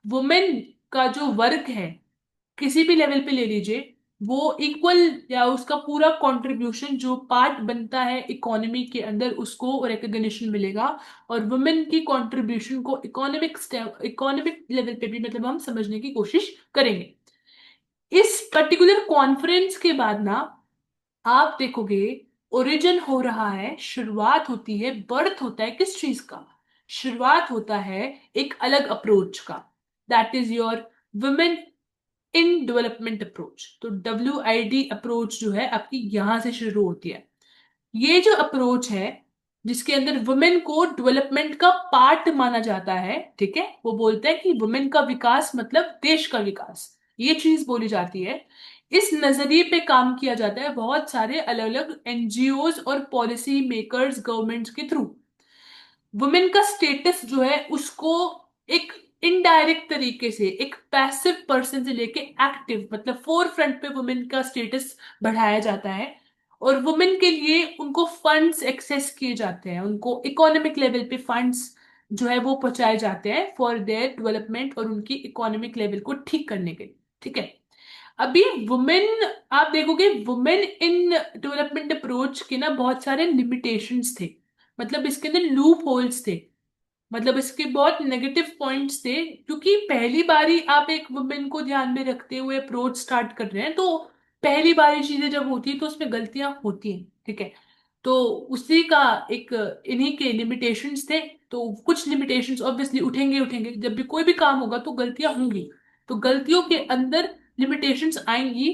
वुमेन का जो वर्क है किसी भी लेवल पे ले लीजिए, वो इक्वल, या उसका पूरा कंट्रीब्यूशन जो पार्ट बनता है इकोनॉमी के अंदर उसको रिकग्निशन मिलेगा। और वुमेन की कंट्रीब्यूशन को इकोनॉमिक लेवल पे भी मतलब हम समझने की कोशिश करेंगे। इस पर्टिकुलर कॉन्फ्रेंस के बाद ना आप देखोगे ओरिजिन हो रहा है, शुरुआत होती है, बर्थ होता है किस चीज का? शुरुआत होता है एक अलग अप्रोच का, that is your women in development approach. तो WID अप्रोच जो है आपकी यहां से शुरू होती है। ये जो अप्रोच है जिसके अंदर वुमेन को डेवलपमेंट का पार्ट माना जाता है, ठीक है, वो बोलते हैं कि वुमेन का विकास मतलब देश का विकास, ये चीज बोली जाती है। इस नजरिए पे काम किया जाता है बहुत सारे अलग अलग एनजीओज और पॉलिसी मेकर्स गवर्नमेंट्स के थ्रू। वुमेन का स्टेटस जो है उसको एक इनडायरेक्ट तरीके से एक पैसिव पर्सन से लेके एक्टिव, मतलब फोर फ्रंट पे वुमेन का स्टेटस बढ़ाया जाता है। और वुमेन के लिए उनको फंड्स एक्सेस किए जाते हैं, उनको इकोनॉमिक लेवल पे फंड्स जो है वो पहुंचाए जाते हैं फॉर देयर डेवलपमेंट और उनकी इकोनॉमिक लेवल को ठीक करने के लिए। ठीक है। अभी वुमेन, आप देखोगे वुमेन इन डेवलपमेंट अप्रोच के ना बहुत सारे लिमिटेशंस थे, मतलब इसके अंदर लूप होल्स थे, मतलब इसके बहुत नेगेटिव पॉइंट्स थे, क्योंकि पहली बारी आप एक वुमेन को ध्यान में रखते हुए अप्रोच स्टार्ट कर रहे हैं, तो पहली बारी चीजें जब होती है तो उसमें गलतियां होती हैं। ठीक है। तो उसी का एक इन्हीं के लिमिटेशंस थे। तो कुछ लिमिटेशंस ऑब्वियसली उठेंगे उठेंगे, जब भी कोई भी काम होगा तो गलतियां होंगी, तो गलतियों के अंदर लिमिटेशंस आएंगी।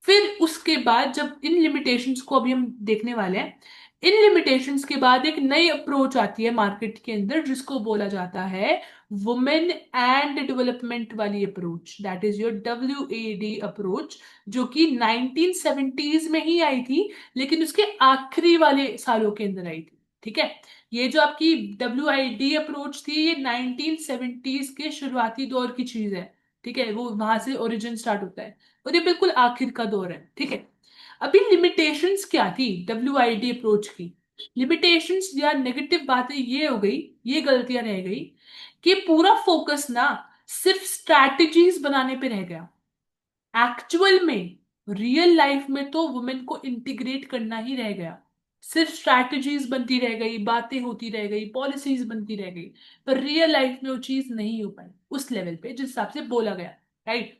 फिर उसके बाद जब इन लिमिटेशंस को अभी हम देखने वाले हैं, इन लिमिटेशंस के बाद एक नई अप्रोच आती है मार्केट के अंदर जिसको बोला जाता है वुमेन एंड डेवलपमेंट वाली approach, that is your WAD approach, जो कि 1970s में ही आई थी, लेकिन उसके आखिरी वाले सालों के अंदर आई थी। ठीक है। ये जो आपकी WID अप्रोच थी ये 1970s के शुरुआती दौर की चीज है। ठीक है, वो वहां से ओरिजिन स्टार्ट होता है, और ये बिल्कुल आखिर का दौर है। ठीक है। अभी लिमिटेशंस क्या थी WID अप्रोच की? लिमिटेशंस या नेगेटिव बातें ये हो गई, ये गलतियां रह गई कि पूरा फोकस ना सिर्फ स्ट्रैटेजीज बनाने पे रह गया। एक्चुअल में रियल लाइफ में तो वुमेन को इंटीग्रेट करना ही रह गया। सिर्फ स्ट्रैटेजीज बनती रह गई, बातें होती रह गई, पॉलिसीज बनती रह गई, पर रियल लाइफ में वो चीज नहीं हो पाई उस लेवल पे जिस हिसाब से बोला गया। राइट।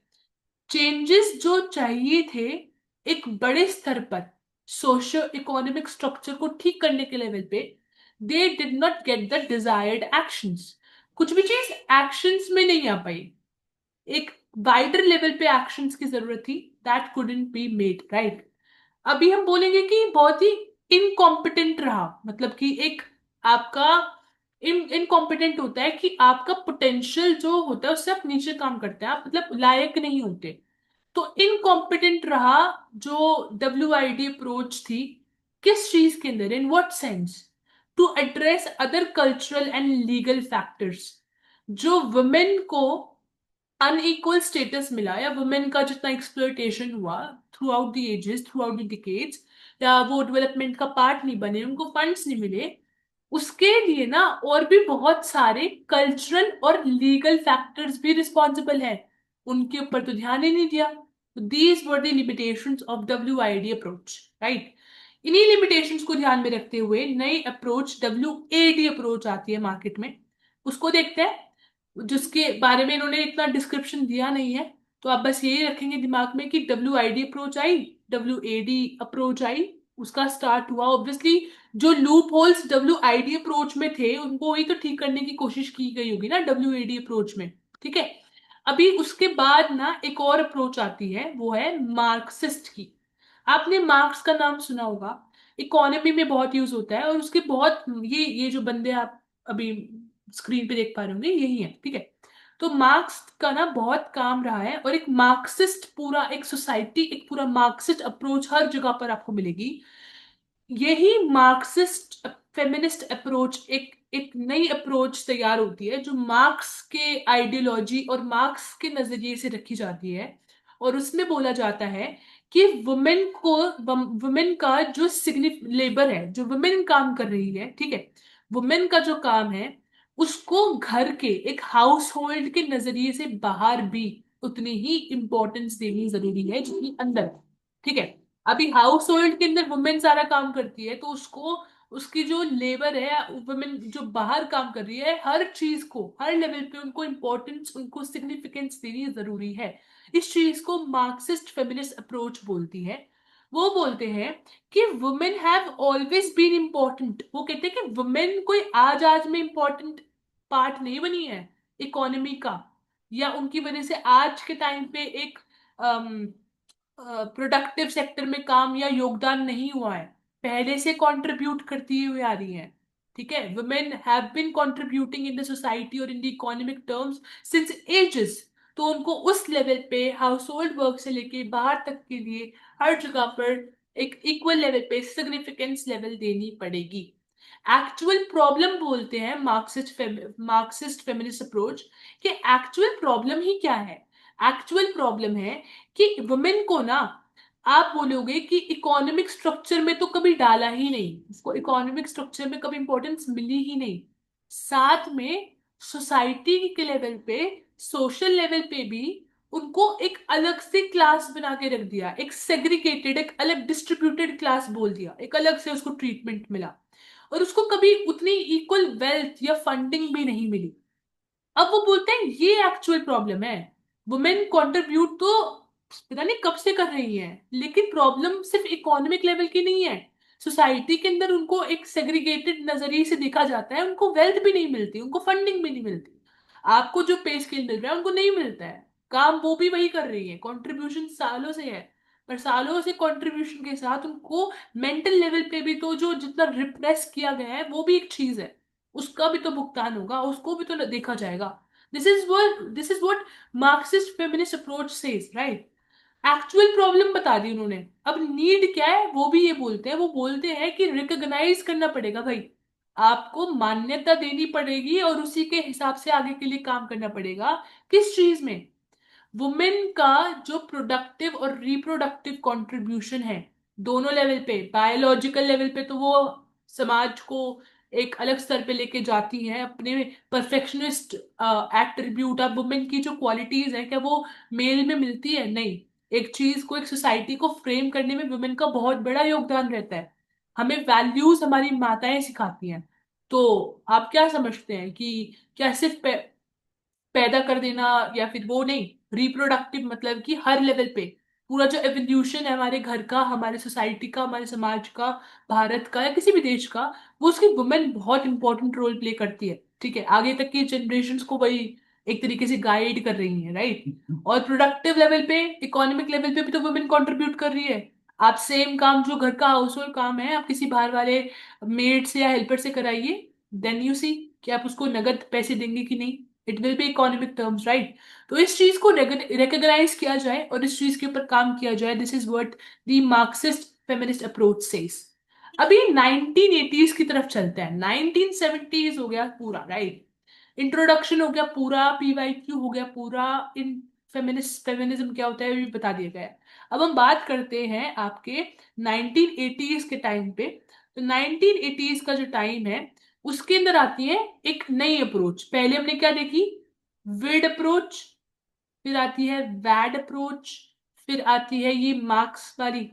चेंजेस जो चाहिए थे एक बड़े स्तर पर, सोशो इकोनॉमिक स्ट्रक्चर को ठीक करने के लेवल पे, they did not get the desired actions. कुछ भी चीज एक्शंस में नहीं आ पाई। एक वाइडर लेवल पे एक्शंस की जरूरत थी, that couldn't be made. Right. अभी हम बोलेंगे कि बहुत ही इनकॉम्पिटेंट रहा, मतलब कि एक आपका इनकॉम्पिटेंट होता है कि आपका पोटेंशियल जो होता है उससे आप नीचे काम करते हैं, आप मतलब लायक नहीं होते। तो इनकॉम्पिटेंट रहा जो WID अप्रोच थी। किस चीज के अंदर, in what sense? To address other cultural and legal factors. जो वुमेन को अनइक्वल स्टेटस मिला, या वुमेन का जितना एक्सप्लॉयटेशन हुआ throughout the ages, throughout the decades, या वो डेवलपमेंट का पार्ट नहीं बने, उनको फंड्स नहीं मिले, उसके लिए ना और भी बहुत सारे कल्चरल और लीगल फैक्टर्स भी रिस्पॉन्सिबल है। उनके ऊपर तो ध्यान ही नहीं दिया। These were the limitations of WID approach. Right. इन्हीं लिमिटेशंस को ध्यान में रखते हुए नई अप्रोच WAD अप्रोच आती है मार्केट में। उसको देखते हैं, जिसके बारे में इन्होंने इतना डिस्क्रिप्शन दिया नहीं है। तो आप बस यही रखेंगे दिमाग में कि WID approach I, WAD approach I, उसका स्टार्ट हुआ ऑब्वियसली। जो लूप होल्स WID अप्रोच में थे उनको ही तो ठीक करने की कोशिश की गई होगी ना WAD अप्रोच में। ठीक है। अभी उसके बाद ना एक और अप्रोच आती है, वो है मार्क्सिस्ट की। आपने मार्क्स का नाम सुना होगा, इकोनॉमी में बहुत यूज होता है, और उसके बहुत ये जो बंदे आप अभी स्क्रीन पे देख पा रहे होंगे यही है। ठीक है। तो मार्क्स का ना बहुत काम रहा है, और एक मार्क्सिस्ट पूरा एक सोसाइटी, एक पूरा मार्क्सिस्ट अप्रोच हर जगह पर आपको मिलेगी। यही मार्क्सिस्ट फेमिनिस्ट अप्रोच एक एक नई अप्रोच तैयार होती है जो मार्क्स के आइडियोलॉजी और मार्क्स के नजरिए से रखी जाती है। और उसमें बोला जाता है कि वुमेन का जो सिग्निफ लेबर है, जो वुमेन काम कर रही है, ठीक है, वुमेन का जो काम है उसको घर के एक हाउस होल्ड के नजरिए से बाहर भी उतनी ही इंपॉर्टेंस देनी जरूरी है जितनी अंदर। ठीक है। अभी हाउस होल्ड के अंदर वुमेन सारा काम करती है, तो उसको उसकी जो लेबर है, वुमेन जो बाहर काम कर रही है, हर चीज को हर लेवल पे उनको इम्पोर्टेंस, उनको सिग्निफिकेंस देनी जरूरी है। इस चीज को मार्क्सिस्ट फेमिनिस्ट अप्रोच बोलती है। वो बोलते हैं कि women have always been important. वो कहते हैं कि वुमेन कोई आज आज में इम्पोर्टेंट पार्ट नहीं बनी है इकोनॉमी का, या उनकी वजह से आज के टाइम पे एक प्रोडक्टिव सेक्टर में काम या योगदान नहीं हुआ है। पहले से कंट्रीब्यूट करती हुई आ रही हैं। ठीक है। Women have been contributing in the society और in the economic terms since ages. तो उनको उस लेवल पे हाउस होल्ड वर्क से लेके बाहर तक के लिए हर जगह पर एक इक्वल लेवल पे सिग्निफिकेंस लेवल देनी पड़ेगी। एक्चुअल प्रॉब्लम बोलते हैं मार्क्सिस्ट फेमिनिस्ट अप्रोच, कि एक्चुअल प्रॉब्लम ही क्या है? एक्चुअल प्रॉब्लम है कि वुमेन को ना, आप बोलोगे कि इकोनॉमिक स्ट्रक्चर में तो कभी डाला ही नहीं, उसको इकोनॉमिक स्ट्रक्चर में कभी इंपॉर्टेंस मिली ही नहीं। साथ में सोसाइटी के लेवल पे, सोशल लेवल पे भी उनको एक अलग से क्लास बना के रख दिया, एक सेग्रीगेटेड, एक अलग डिस्ट्रीब्यूटेड क्लास बोल दिया, एक अलग से उसको ट्रीटमेंट मिला, और उसको कभी उतनी इक्वल वेल्थ या फंडिंग भी नहीं मिली। अब वो बोलते हैं ये एक्चुअल प्रॉब्लम है। वुमेन कंट्रीब्यूट तो पता नहीं कब से कर रही है, लेकिन प्रॉब्लम सिर्फ इकोनॉमिक लेवल की नहीं है। सोसाइटी के अंदर उनको एक सेग्रीगेटेड नजरिए से देखा जाता है, उनको वेल्थ भी नहीं मिलती, उनको फंडिंग भी नहीं मिलती। आपको जो पे स्केल मिल रहा है उनको नहीं मिलता है। काम वो भी वही कर रही है, कंट्रीब्यूशन सालों से है, पर सालों से कंट्रीब्यूशन के साथ उनको मेंटल लेवल पे भी तो जो जितना रिप्रेस किया गया है वो भी एक चीज है, उसका भी तो भुगतान होगा, उसको भी तो देखा जाएगा। This is what Marxist feminist approach says. Right. Actual problem बता दी उन्होंने। अब नीड क्या है वो भी ये बोलते हैं, वो बोलते हैं कि रिकॉग्नाइज करना पड़ेगा भाई, आपको मान्यता देनी पड़ेगी और उसी के हिसाब से आगे के लिए काम करना पड़ेगा। किस चीज में? वुमेन का जो प्रोडक्टिव और रिप्रोडक्टिव कंट्रीब्यूशन है, दोनों लेवल पे, बायोलॉजिकल लेवल पे तो वो समाज को एक अलग स्तर पे लेके जाती हैं अपने परफेक्शनिस्ट एट्रीब्यूट। अब वुमेन की जो क्वालिटीज है क्या वो मेल में मिलती है? नहीं। एक चीज को, एक सोसाइटी को फ्रेम करने में वुमेन का बहुत बड़ा योगदान रहता है। हमें वैल्यूज हमारी माताएं सिखाती हैं। तो आप क्या समझते हैं कि क्या सिर्फ पैदा कर देना या फिर वो नहीं, रिप्रोडक्टिव मतलब कि हर लेवल पे पूरा जो एवोल्यूशन है हमारे घर का, हमारे सोसाइटी का, हमारे समाज का, भारत का या किसी भी देश का, वो उसकी वुमेन बहुत इंपॉर्टेंट रोल प्ले करती है। ठीक है, आगे तक की जनरेशन को वही एक तरीके से गाइड कर रही है, राइट। और प्रोडक्टिव लेवल पे, इकोनॉमिक लेवल पे भी तो वुमेन कंट्रीब्यूट कर रही है। आप सेम काम जो घर का हाउस होल्ड काम है आप किसी बाहर वाले मेड से या हेल्पर से कराइए, देन यू सी कि आप उसको नगद पैसे देंगे कि नहीं। It will be economic terms, right. तो इस चीज को रिकॉग्नाइज किया जाए और इस चीज के ऊपर काम किया जाए, this is what the Marxist feminist approach says. अभी 1980s की तरफ चलते हैं। 1970s हो गया पूरा, राइट। इंट्रोडक्शन हो गया पूरा, पीवाईक्यू हो गया पूरा, इन फेमिनिज्म क्या होता है ये भी बता दिया गया है। अब हम बात करते हैं आपके 1980s के टाइम पे। तो 1980s का जो टाइम है उसके अंदर आती है एक नई अप्रोच। पहले हमने क्या देखी? विड अप्रोच। फिर आती है वैड अप्रोच। फिर आती है ये मार्क्स वाली,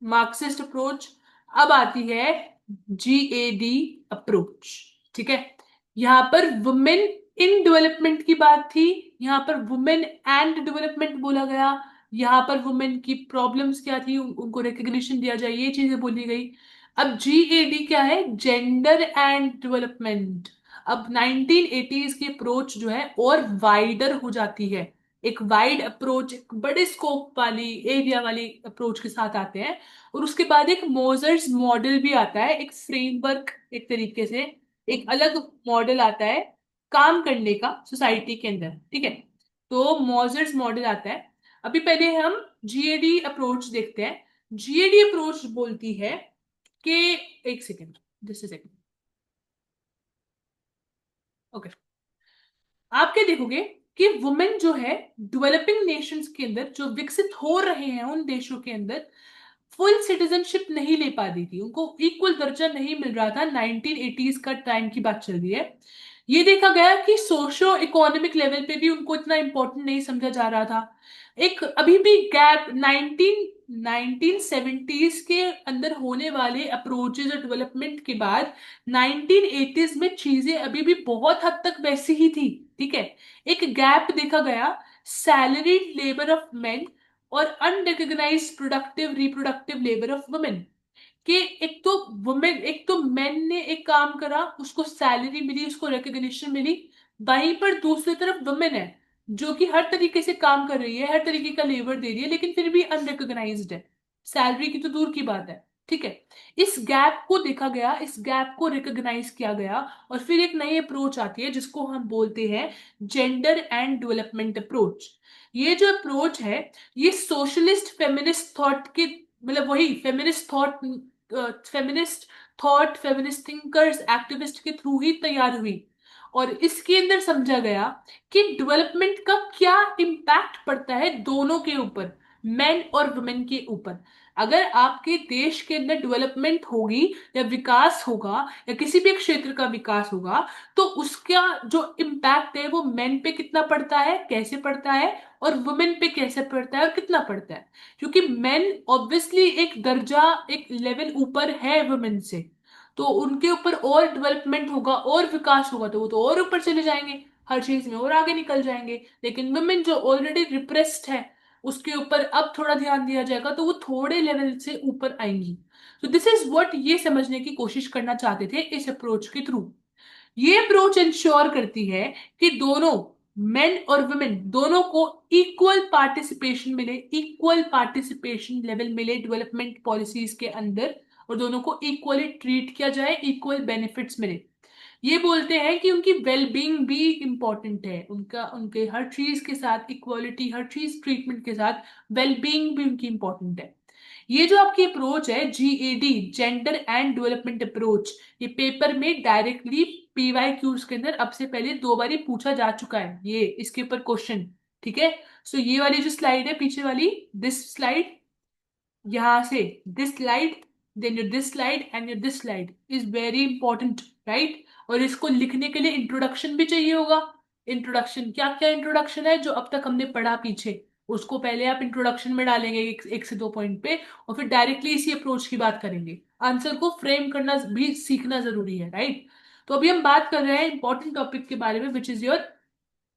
मार्क्सिस्ट अप्रोच। अब आती है जीएडी अप्रोच। ठीक है, यहां पर वुमेन इन डेवलपमेंट की बात थी, यहां पर वुमेन एंड डेवलपमेंट बोला गया। यहां पर वुमेन की प्रॉब्लम्स क्या थी उनको रिकग्निशन दिया जाए, ये चीजें बोली गई। अब जीएडी क्या है? Gender and development. अब 1980s की अप्रोच जो है और वाइडर हो जाती है। एक वाइड अप्रोच, एक बड़े स्कोप वाली एरिया वाली अप्रोच के साथ आते हैं। और उसके बाद एक मोजर्स मॉडल भी आता है, एक फ्रेमवर्क, एक तरीके से एक अलग मॉडल आता है काम करने का सोसाइटी के अंदर। ठीक है, तो मोजर्स मॉडल आता है। अभी पहले हम जीएडी अप्रोच देखते हैं। जीएडी अप्रोच बोलती है कि, एक सेकेंड, जस्ट सेकेंड, ओके। आप क्या देखोगे कि वुमेन जो है डेवलपिंग नेशंस के अंदर, जो विकसित हो रहे हैं उन देशों के अंदर, फुल सिटीजनशिप नहीं ले पा रही थी, उनको इक्वल दर्जा नहीं मिल रहा था। 1980s का टाइम की बात चल रही है। ये देखा गया कि सोशो इकोनॉमिक लेवल पे भी उनको इतना इंपॉर्टेंट नहीं समझा जा रहा था। एक अभी भी गैप 1970s के अंदर होने वाले अप्रोचेज और डेवलपमेंट के बाद 1980s में चीजें अभी भी बहुत हद तक वैसी ही थी। ठीक है, एक गैप देखा गया सैलरीड लेबर ऑफ मेन और unrecognised productive reproductive labour of women. कि एक तो वुमेन, एक तो मेन ने एक काम करा, उसको सैलरी मिली, उसको रिकग्निशन मिली। वहीं पर दूसरी तरफ वुमेन है जो कि हर तरीके से काम कर रही है, हर तरीके का लेबर दे रही है, लेकिन फिर भी अनरिकग्नाइज्ड है। सैलरी की तो दूर की बात है। ठीक है, इस गैप को देखा गया, इस गैप को रिकग्नाइज किया गया। और फिर एक नई अप्रोच आती है जिसको हम बोलते हैं जेंडर एंड डेवलपमेंट अप्रोच। ये जो अप्रोच है ये सोशलिस्ट फेमिनिस्ट थॉट के, मतलब वही feminist thought, feminist thinkers, activist के थ्रू ही तैयार हुई। और इसके अंदर समझा गया कि डेवलपमेंट का क्या इम्पैक्ट पड़ता है दोनों के ऊपर, मेन और वुमेन के ऊपर। अगर आपके देश के अंदर डेवलपमेंट होगी या विकास होगा या किसी भी एक क्षेत्र का विकास होगा, तो उसका जो इम्पैक्ट है वो मेन पे कितना पड़ता है, कैसे पड़ता है, और वुमेन पे कैसे पड़ता है और कितना पड़ता है। क्योंकि मेन ऑब्वियसली एक दर्जा, एक लेवल ऊपर है वुमेन से, तो उनके ऊपर और डेवलपमेंट होगा और विकास होगा तो वो तो और ऊपर चले जाएंगे, हर चीज में और आगे निकल जाएंगे। लेकिन वुमेन जो ऑलरेडी रिप्रेस्ड है उसके ऊपर अब थोड़ा ध्यान दिया जाएगा तो वो थोड़े लेवल से ऊपर आएंगी। तो दिस इज व्हाट ये समझने की कोशिश करना चाहते थे इस अप्रोच के थ्रू। ये अप्रोच इंश्योर करती है कि दोनों मेन और वुमेन दोनों को इक्वल पार्टिसिपेशन मिले, इक्वल पार्टिसिपेशन लेवल मिले डेवलपमेंट पॉलिसीज के अंदर, और दोनों को इक्वली ट्रीट किया जाए, इक्वल बेनिफिट्स मिले। ये बोलते हैं कि उनकी वेलबींग भी इंपॉर्टेंट है, उनका उनके हर चीज के साथ इक्वालिटी, हर चीज ट्रीटमेंट के साथ वेलबींग भी उनकी इंपॉर्टेंट है। ये जो आपकी अप्रोच है GAD, gender and development approach, ये पेपर में डायरेक्टली पीवाईक्यूज के अंदर अब से पहले 2 बार पूछा जा चुका है, ये इसके ऊपर क्वेश्चन। ठीक है, सो ये वाली जो स्लाइड है पीछे वाली, दिस स्लाइड, यहां से this slide, then your this slide and your this slide is very important, right. और इसको लिखने के लिए इंट्रोडक्शन भी चाहिए होगा। इंट्रोडक्शन, क्या क्या इंट्रोडक्शन है जो अब तक हमने पढ़ा पीछे, उसको पहले आप इंट्रोडक्शन में डालेंगे एक से दो पॉइंट पे, और फिर डायरेक्टली इसी अप्रोच की बात करेंगे। आंसर को फ्रेम करना भी सीखना जरूरी है, राइट। तो अभी हम बात कर रहे हैं इंपॉर्टेंट टॉपिक के बारे में, which is your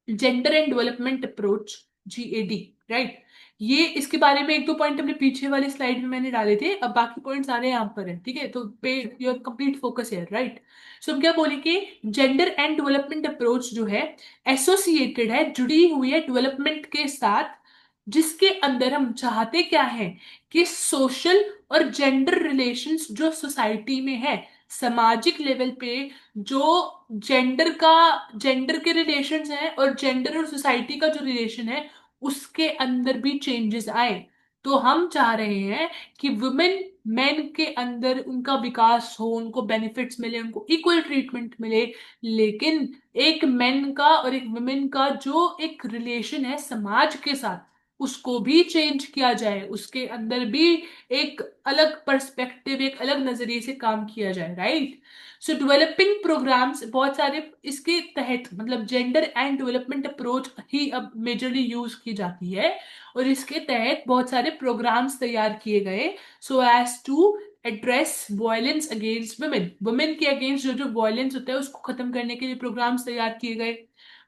gender and development approach, GAD, right. ये इसके बारे में एक दो पॉइंट अपने पीछे वाली स्लाइड में मैंने डाले थे, अब बाकी पॉइंट सारे यहाँ पर हैं, ठीक है। तो पे योर कंप्लीट फोकस है, राइट। सो हम क्या बोले कि जेंडर एंड डेवलपमेंट अप्रोच जो है एसोसिएटेड है, जुड़ी हुई है डेवलपमेंट के साथ, जिसके अंदर हम चाहते क्या है कि सोशल और जेंडर रिलेशंस जो सोसाइटी में है, सामाजिक लेवल पे, जो जेंडर के रिलेशंस हैं और जेंडर और सोसाइटी का जो रिलेशन है, उसके अंदर भी चेंजेस आए। तो हम चाह रहे हैं कि वुमेन मेन के अंदर उनका विकास हो, उनको बेनिफिट्स मिले, उनको इक्वल ट्रीटमेंट मिले, लेकिन एक मेन का और एक वुमेन का जो एक रिलेशन है समाज के साथ, उसको भी चेंज किया जाए, उसके अंदर भी एक अलग पर्सपेक्टिव, एक अलग नजरिए से काम किया जाए, राइट। सो डेवलपिंग प्रोग्राम्स बहुत सारे इसके तहत, मतलब जेंडर एंड डेवलपमेंट अप्रोच ही अब मेजरली यूज की जाती है, और इसके तहत बहुत सारे प्रोग्राम्स तैयार किए गए so as to address violence against women. Women के अगेंस्ट जो जो वायलेंस होता है उसको खत्म करने के लिए प्रोग्राम्स तैयार किए गए,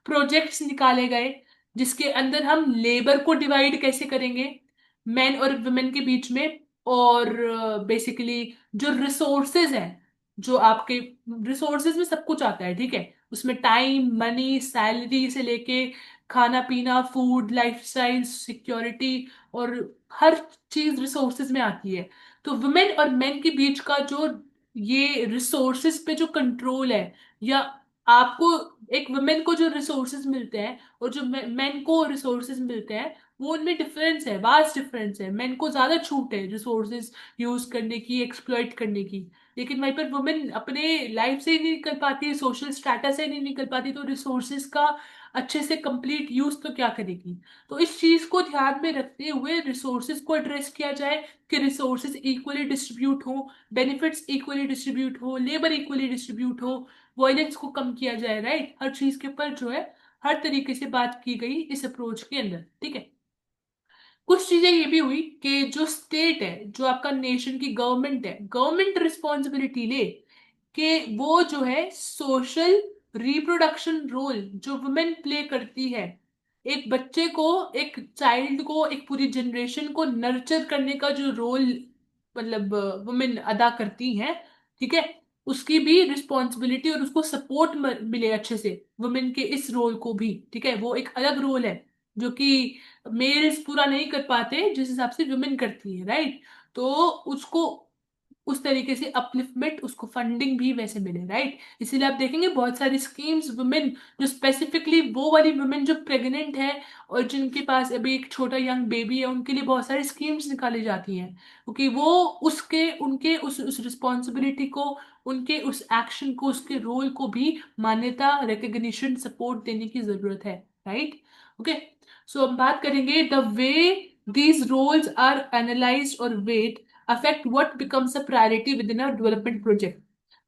प्रोजेक्ट्स निकाले गए, जिसके अंदर हम लेबर को डिवाइड कैसे करेंगे मेन और वुमेन के बीच में, और बेसिकली जो रिसोर्सेज हैं, जो आपके रिसोर्सेज में सब कुछ आता है, ठीक है, उसमें टाइम, मनी, सैलरी से लेके खाना पीना, फूड, लाइफस्टाइल, सिक्योरिटी, और हर चीज रिसोर्सेज में आती है। तो वुमेन और मेन के बीच का जो ये रिसोर्सेज पे जो कंट्रोल है, या आपको एक वुमेन को जो रिसोर्सेज मिलते हैं और जो मेन को रिसोर्सेज मिलते हैं, वो उनमें डिफरेंस है, वास्ट डिफरेंस है। मेन को ज्यादा छूट है रिसोर्सेज यूज करने की, एक्सप्लॉइट करने की, लेकिन वहीं पर वुमेन अपने लाइफ से ही नहीं निकल पाती, सोशल स्टेटस से नहीं निकल पाती, तो रिसोर्सेज का अच्छे से कंप्लीट यूज तो क्या करेगी। तो इस चीज को ध्यान में रखते हुए रिसोर्सेज को एड्रेस किया जाए कि रिसोर्सेज इक्वली डिस्ट्रीब्यूट हो, बेनिफिट्स इक्वली डिस्ट्रीब्यूट हो, लेबर इक्वली डिस्ट्रीब्यूट हो, वायलेंस को कम किया जाए, राइट। हर चीज के ऊपर जो है हर तरीके से बात की गई इस अप्रोच के अंदर, ठीक है। कुछ चीजें ये भी हुई कि जो स्टेट है, जो आपका नेशन की गवर्नमेंट है, गवर्नमेंट रिस्पॉन्सिबिलिटी ले कि वो जो है सोशल रिप्रोडक्शन रोल जो वुमेन प्ले करती है, एक बच्चे को, एक चाइल्ड को, एक पूरी जनरेशन को नर्चर करने का जो रोल, मतलब वुमेन अदा करती हैं, ठीक है, उसकी भी रिस्पॉन्सिबिलिटी और उसको सपोर्ट मिले अच्छे से वुमेन के इस रोल को भी, ठीक है। वो एक अलग रोल है जो कि मेल्स पूरा नहीं कर पाते जिस हिसाब से वुमेन करती है, राइट। तो उसको उस तरीके से अपलिफ्टमेंट, उसको फंडिंग भी वैसे मिले, राइट। इसीलिए आप देखेंगे बहुत सारी स्कीम्स वुमेन, जो स्पेसिफिकली वो वाली वुमेन जो प्रेग्नेंट है और जिनके पास अभी एक छोटा यंग बेबी है, उनके लिए बहुत सारी स्कीम्स निकाली जाती हैं, क्योंकि वो उसके उनके उस रिस्पॉन्सिबिलिटी को, उनके उस एक्शन को, उसके रोल को भी मान्यता, रिकग्निशन, सपोर्ट देने की जरूरत है, राइट। ओके, सो हम बात करेंगे the way these roles are analysed और what affect what becomes a priority within a development project.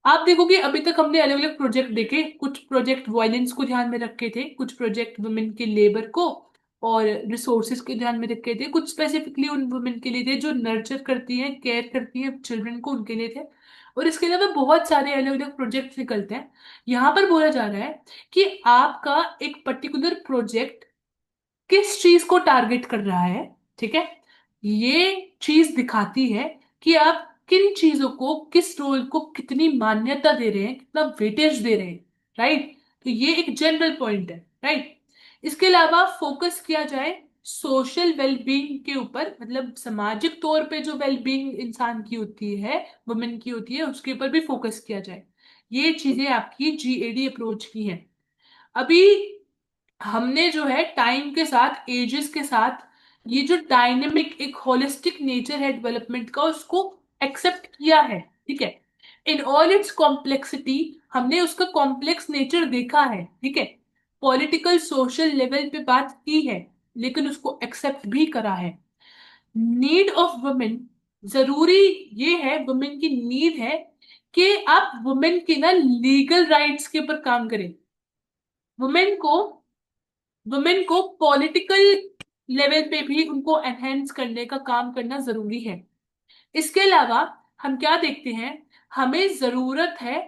आप देखोगे अभी तक हमने अलग अलग प्रोजेक्ट देखे, कुछ प्रोजेक्ट वायलेंस को ध्यान में रखे थे, कुछ प्रोजेक्ट वुमेन के लेबर को और रिसोर्सेज के ध्यान में रखे थे, कुछ स्पेसिफिकली उन वुमेन के लिए थे जो नर्चर करती हैं, केयर करती हैं चिल्ड्रन को, उनके लिए थे। और इसके अलावा बहुत सारे अलग अलग प्रोजेक्ट निकलते हैं। यहाँ पर बोला जा रहा है कि आपका एक पर्टिकुलर प्रोजेक्ट किस चीज को टारगेट कर रहा है, ठीक है, ये चीज दिखाती है कि आप किन चीजों को, किस रोल को कितनी मान्यता दे रहे हैं, कितना वेटेज दे रहे हैं, राइट। तो ये एक जनरल पॉइंट है, राइट। इसके अलावा फोकस किया जाए सोशल वेलबींग के ऊपर, मतलब सामाजिक तौर पे जो वेलबींग इंसान की होती है, वुमेन की होती है, उसके ऊपर भी फोकस किया जाए। ये चीजें आपकी GAD अप्रोच की हैं। अभी हमने जो है टाइम के साथ, एजेस के साथ, ये जो डायनेमिक एक होलिस्टिक नेचर है डेवलपमेंट का, उसको एक्सेप्ट किया है, ठीक है। इन ऑल इट्स कॉम्प्लेक्सिटी, हमने उसका कॉम्प्लेक्स नेचर देखा है, ठीक है। पॉलिटिकल सोशल लेवल पे बात की है, लेकिन उसको एक्सेप्ट भी करा है। नीड ऑफ वुमेन जरूरी ये है, वुमेन की नीड है कि आप वुमेन की ना लीगल राइट्स के ऊपर काम करें। वुमेन को वुमेन को पॉलिटिकल लेवल पे भी उनको एनहेंस करने का काम करना जरूरी है। इसके अलावा हम क्या देखते हैं, हमें जरूरत है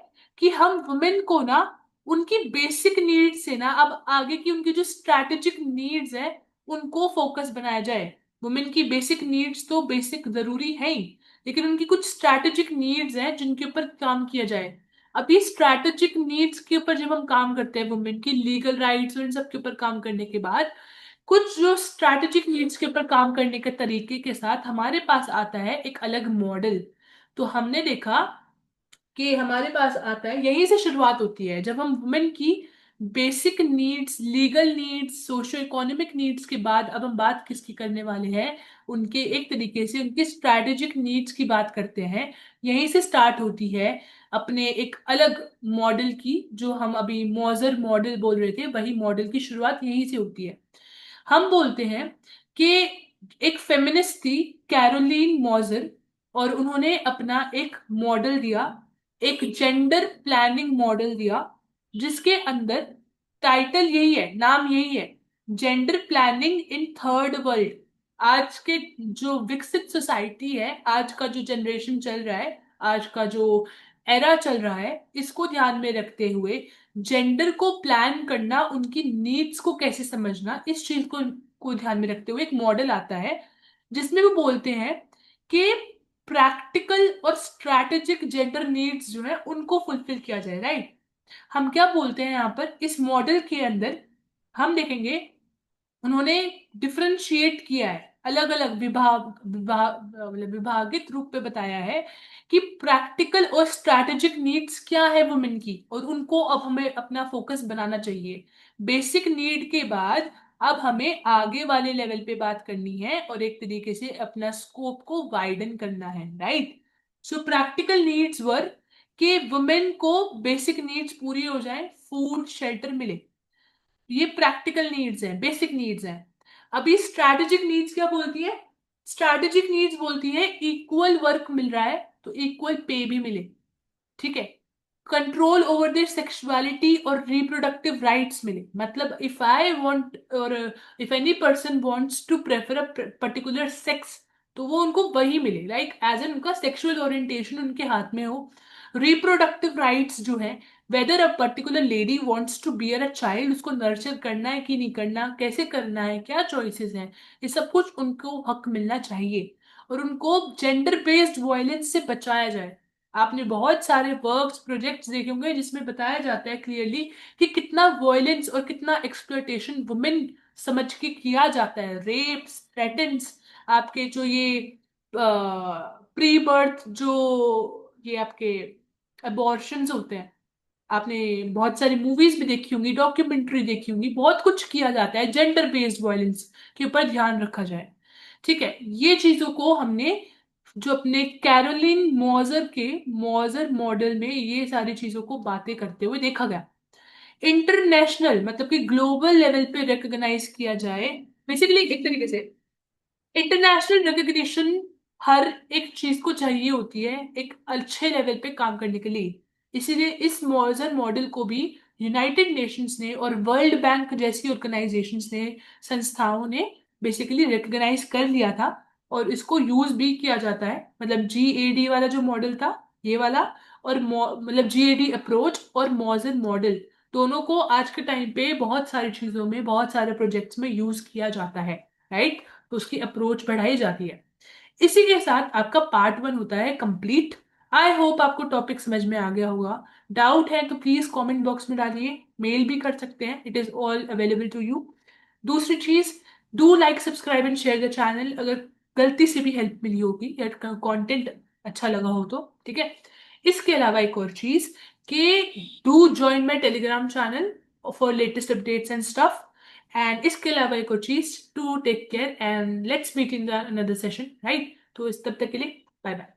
कि हम वुमेन को ना उनकी बेसिक नीड्स से ना अब आगे की उनकी जो स्ट्रैटेजिक नीड्स है उनको फोकस बनाया जाए। वुमेन की बेसिक नीड्स तो बेसिक जरूरी है ही, लेकिन उनकी कुछ स्ट्रैटेजिक नीड्स हैं जिनके ऊपर काम किया जाए। अभी स्ट्रैटेजिक नीड्स के ऊपर जब हम काम करते हैं, वुमेन की लीगल राइट्स और इन सब के ऊपर काम करने के बाद कुछ जो स्ट्रैटेजिक नीड्स के ऊपर काम करने के तरीके के साथ हमारे पास आता है एक अलग मॉडल। तो हमने देखा कि हमारे पास आता है, यहीं से शुरुआत होती है जब हम वुमेन की basic needs, legal needs, socio economic needs के बाद अब हम बात किसकी करने वाले हैं, उनके एक तरीके से उनके स्ट्रैटेजिक नीड्स की बात करते हैं। यहीं से स्टार्ट होती है अपने एक अलग मॉडल की, जो हम अभी मॉजर मॉडल बोल रहे थे, वही मॉडल की शुरुआत यहीं से होती है। हम बोलते हैं कि एक फेमिनिस्ट थी कैरोलीन मॉजर, और उन्होंने अपना एक मॉडल दिया, एक जेंडर प्लानिंग मॉडल दिया, जिसके अंदर टाइटल यही है, नाम यही है, gender planning in third world. आज के जो विकसित सोसाइटी है, आज का जो जनरेशन चल रहा है, आज का जो एरा चल रहा है, इसको ध्यान में रखते हुए जेंडर को प्लान करना, उनकी नीड्स को कैसे समझना, इस चीज को ध्यान में रखते हुए एक मॉडल आता है जिसमें वो बोलते हैं कि प्रैक्टिकल और स्ट्रैटेजिक जेंडर नीड्स जो है उनको फुलफिल किया जाए, राइट। हम क्या बोलते हैं यहाँ पर इस मॉडल के अंदर, हम देखेंगे उन्होंने डिफरेंशिएट किया है, अलग अलग मतलब विभागित रूप पे बताया है कि प्रैक्टिकल और स्ट्रैटेजिक नीड्स क्या है वुमेन की, और उनको अब हमें अपना फोकस बनाना चाहिए। बेसिक नीड के बाद अब हमें आगे वाले लेवल पे बात करनी है और एक तरीके से अपना स्कोप को वाइडन करना है, राइट। सो प्रैक्टिकल नीड्स वर कि वुमेन को बेसिक नीड्स पूरी हो जाए, फूड शेल्टर मिले, ये प्रैक्टिकल नीड्स हैं, बेसिक नीड्स हैं। अभी स्ट्रैटेजिक नीड्स क्या बोलती है, स्ट्रैटेजिक नीड्स बोलती है इक्वल वर्क मिल रहा है तो इक्वल पे भी मिले, ठीक है। कंट्रोल ओवर देयर सेक्सुअलिटी और रिप्रोडक्टिव राइट्स मिले, मतलब इफ आई वांट और if any person wants to prefer a particular sex, तो वो उनको वही मिले, लाइक एज एन उनका सेक्सुअल ओरिएंटेशन उनके हाथ में हो। रिप्रोडक्टिव राइट्स जो है, whether a particular lady wants to bear a child, उसको नर्चर करना है कि नहीं करना, कैसे करना है, क्या चॉइसेस हैं, ये सब कुछ उनको हक मिलना चाहिए। और उनको जेंडर बेस्ड वायलेंस से बचाया जाए। आपने बहुत सारे वर्क्स प्रोजेक्ट्स देखे होंगे जिसमें बताया जाता है क्लियरली कि कितना वॉयलेंस और कितना एक्सप्लॉयटेशन वुमेन समझ के किया जाता है, रेप्स, थ्रेटन्स, आपके जो ये प्री बर्थ जो ये आपके अबॉर्शंस होते हैं, आपने बहुत सारी मूवीज भी देखी होंगी, डॉक्यूमेंट्री देखी होंगी, बहुत कुछ किया जाता है जेंडर बेस्ड वायलेंस के ऊपर ध्यान रखा जाए, ठीक है। ये चीजों को हमने जो अपने कैरोलिन मॉजर के मॉजर मॉडल में ये सारी चीजों को बातें करते हुए देखा गया। इंटरनेशनल मतलब कि ग्लोबल लेवल पे रिकॉग्नाइज किया जाए, बेसिकली एक तरीके से इंटरनेशनल रिकग्निशन हर एक चीज को चाहिए होती है एक अच्छे लेवल पे काम करने के लिए। इसीलिए इस मॉडर्न मॉडल को भी यूनाइटेड नेशंस ने और वर्ल्ड बैंक जैसी ऑर्गेनाइजेशंस ने, संस्थाओं ने बेसिकली रिकग्नाइज कर लिया था, और इसको यूज भी किया जाता है। मतलब जीएडी वाला जो मॉडल था, ये वाला, और मतलब जीएडी अप्रोच और मॉडर्न मॉडल, दोनों को आज के टाइम पे बहुत सारी चीजों में, बहुत सारे प्रोजेक्ट्स में यूज किया जाता है, राइट। तो उसकी अप्रोच बढ़ाई जाती है। इसी के साथ आपका पार्ट 1 होता है कंप्लीट। आई होप आपको टॉपिक समझ में आ गया होगा। डाउट है तो प्लीज कमेंट बॉक्स में डालिए, मेल भी कर सकते हैं, it is all available to you. दूसरी चीज, do like subscribe and share the channel, अगर गलती से भी हेल्प मिली होगी या कंटेंट अच्छा लगा हो तो, ठीक है। इसके अलावा एक और चीज कि do join my Telegram channel for latest updates and stuff. And इसके अलावा एक और चीज, to take care and let's meet in the another session, right. तो इस तब तक के लिए बाय बाय।